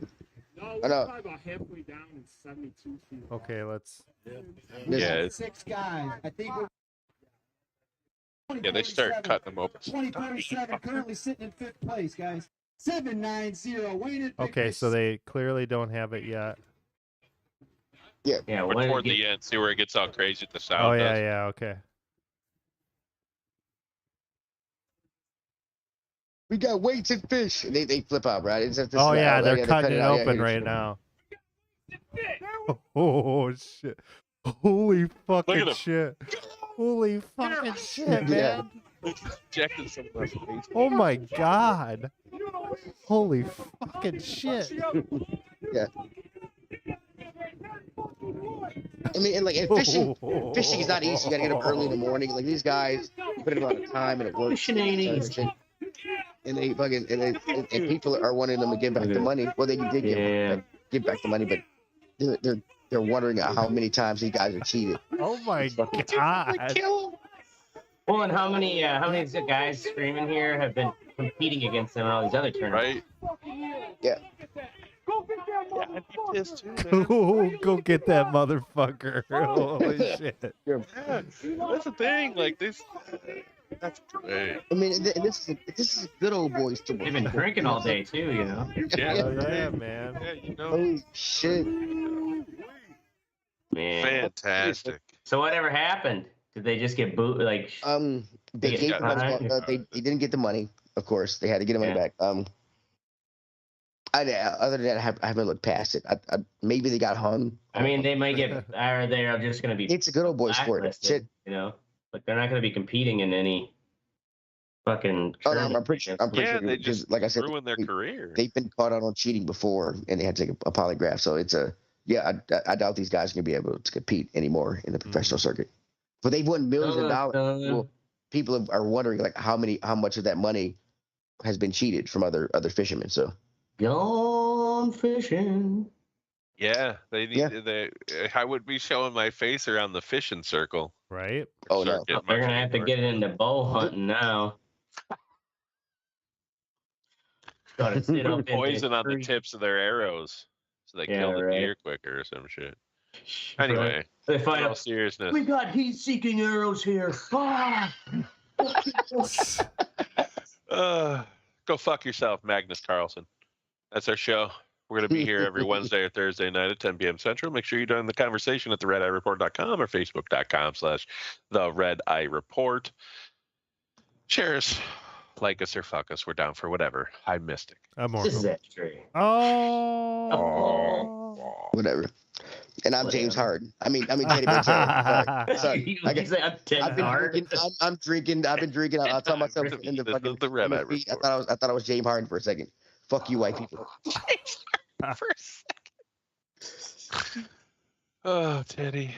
No, I know. we're probably about halfway down in 72 feet. Okay, let's. This- Yeah, it's- 6 guys. I think we're. Yeah, they start 2047. cutting them open. 2047 currently sitting in 5th place, guys. 790. Wayne. Okay, so they clearly don't have it yet. Yeah, We're when toward it the end. See where it gets all crazy at the sound. Oh yeah, does. yeah. Okay. We got weights and fish. And they flip out, right? It's just, Oh yeah, they're cutting it out. Yeah, open here, right sure. now. Oh shit! Holy fucking him. shit! Holy fucking shit, Yeah. man! Injected some of those things. Oh my god! Holy fucking shit! I mean, and like, and fishing is not easy. You gotta get up early in the morning. Like these guys put in a lot of time and it works. Fishing ain't easy. And they fucking and people are wanting them to give back the money. Well, they did give back the money, but they're wondering how many times these guys are cheated. Oh my god! Well, and how many guys screaming here have been competing against them in all these other tournaments? Right? Yeah. Yeah, I need this too, man. Go get that motherfucker! Holy shit! Yeah, that's the thing. Like this. That's great. I mean, this is a good old boys tour. They've been drinking all day too, you know. Yeah, Oh yeah, man! yeah, you know. Holy shit! Man. Fantastic. So whatever happened? Did they just get boot? Like, They They gave got them, fined? they didn't get the money. Of course, they had to get the money Yeah. back. Other than that, I haven't looked past it. Maybe they got hung. I mean, they might get, or they're just gonna be It's a good old boy sport. blacklisted, Shit. you know. Like they're not gonna be competing in any fucking. Oh, no, tournament I'm pretty sure. Yeah, they because, just like I said, ruin their career. they've been caught out on cheating before, and they had to take a polygraph. So it's I doubt these guys are gonna be able to compete anymore in the professional circuit. But they've won millions of dollars. Well, people are wondering like how much of that money has been cheated from other fishermen. So Gone fishing. Yeah, they need. Yeah. I would be showing my face around the fishing circle. Right? oh Start no, getting my They're gonna have to phone get into bow hunting now. Gotta sit up in poison on the tree. tips of their arrows, so they kill the right. deer quicker or some shit. Anyway, They in find all out. seriousness, We got heat-seeking arrows here. Ah! go fuck yourself, Magnus Carlsen. That's our show. We're going to be here every Wednesday or Thursday night at 10 p.m. Central. Make sure you join the conversation at theredeyereport.com or facebook.com/theredeyereport. Share us, like us, or fuck us. We're down for whatever. I'm Mystic. I'm This is Mortal. that tree. Oh. whatever. And I'm James Whatever. Harden. I mean Teddy Bridgewater. Sorry. You I guess- say I'm Ted I've been Hart. drinking. I'm drinking. I've been drinking. I'll tell myself in the This is fucking. the Red in the Eye feet. Report. I thought I was James Harden for a second. Fuck you, white people. For a second. Oh, Teddy.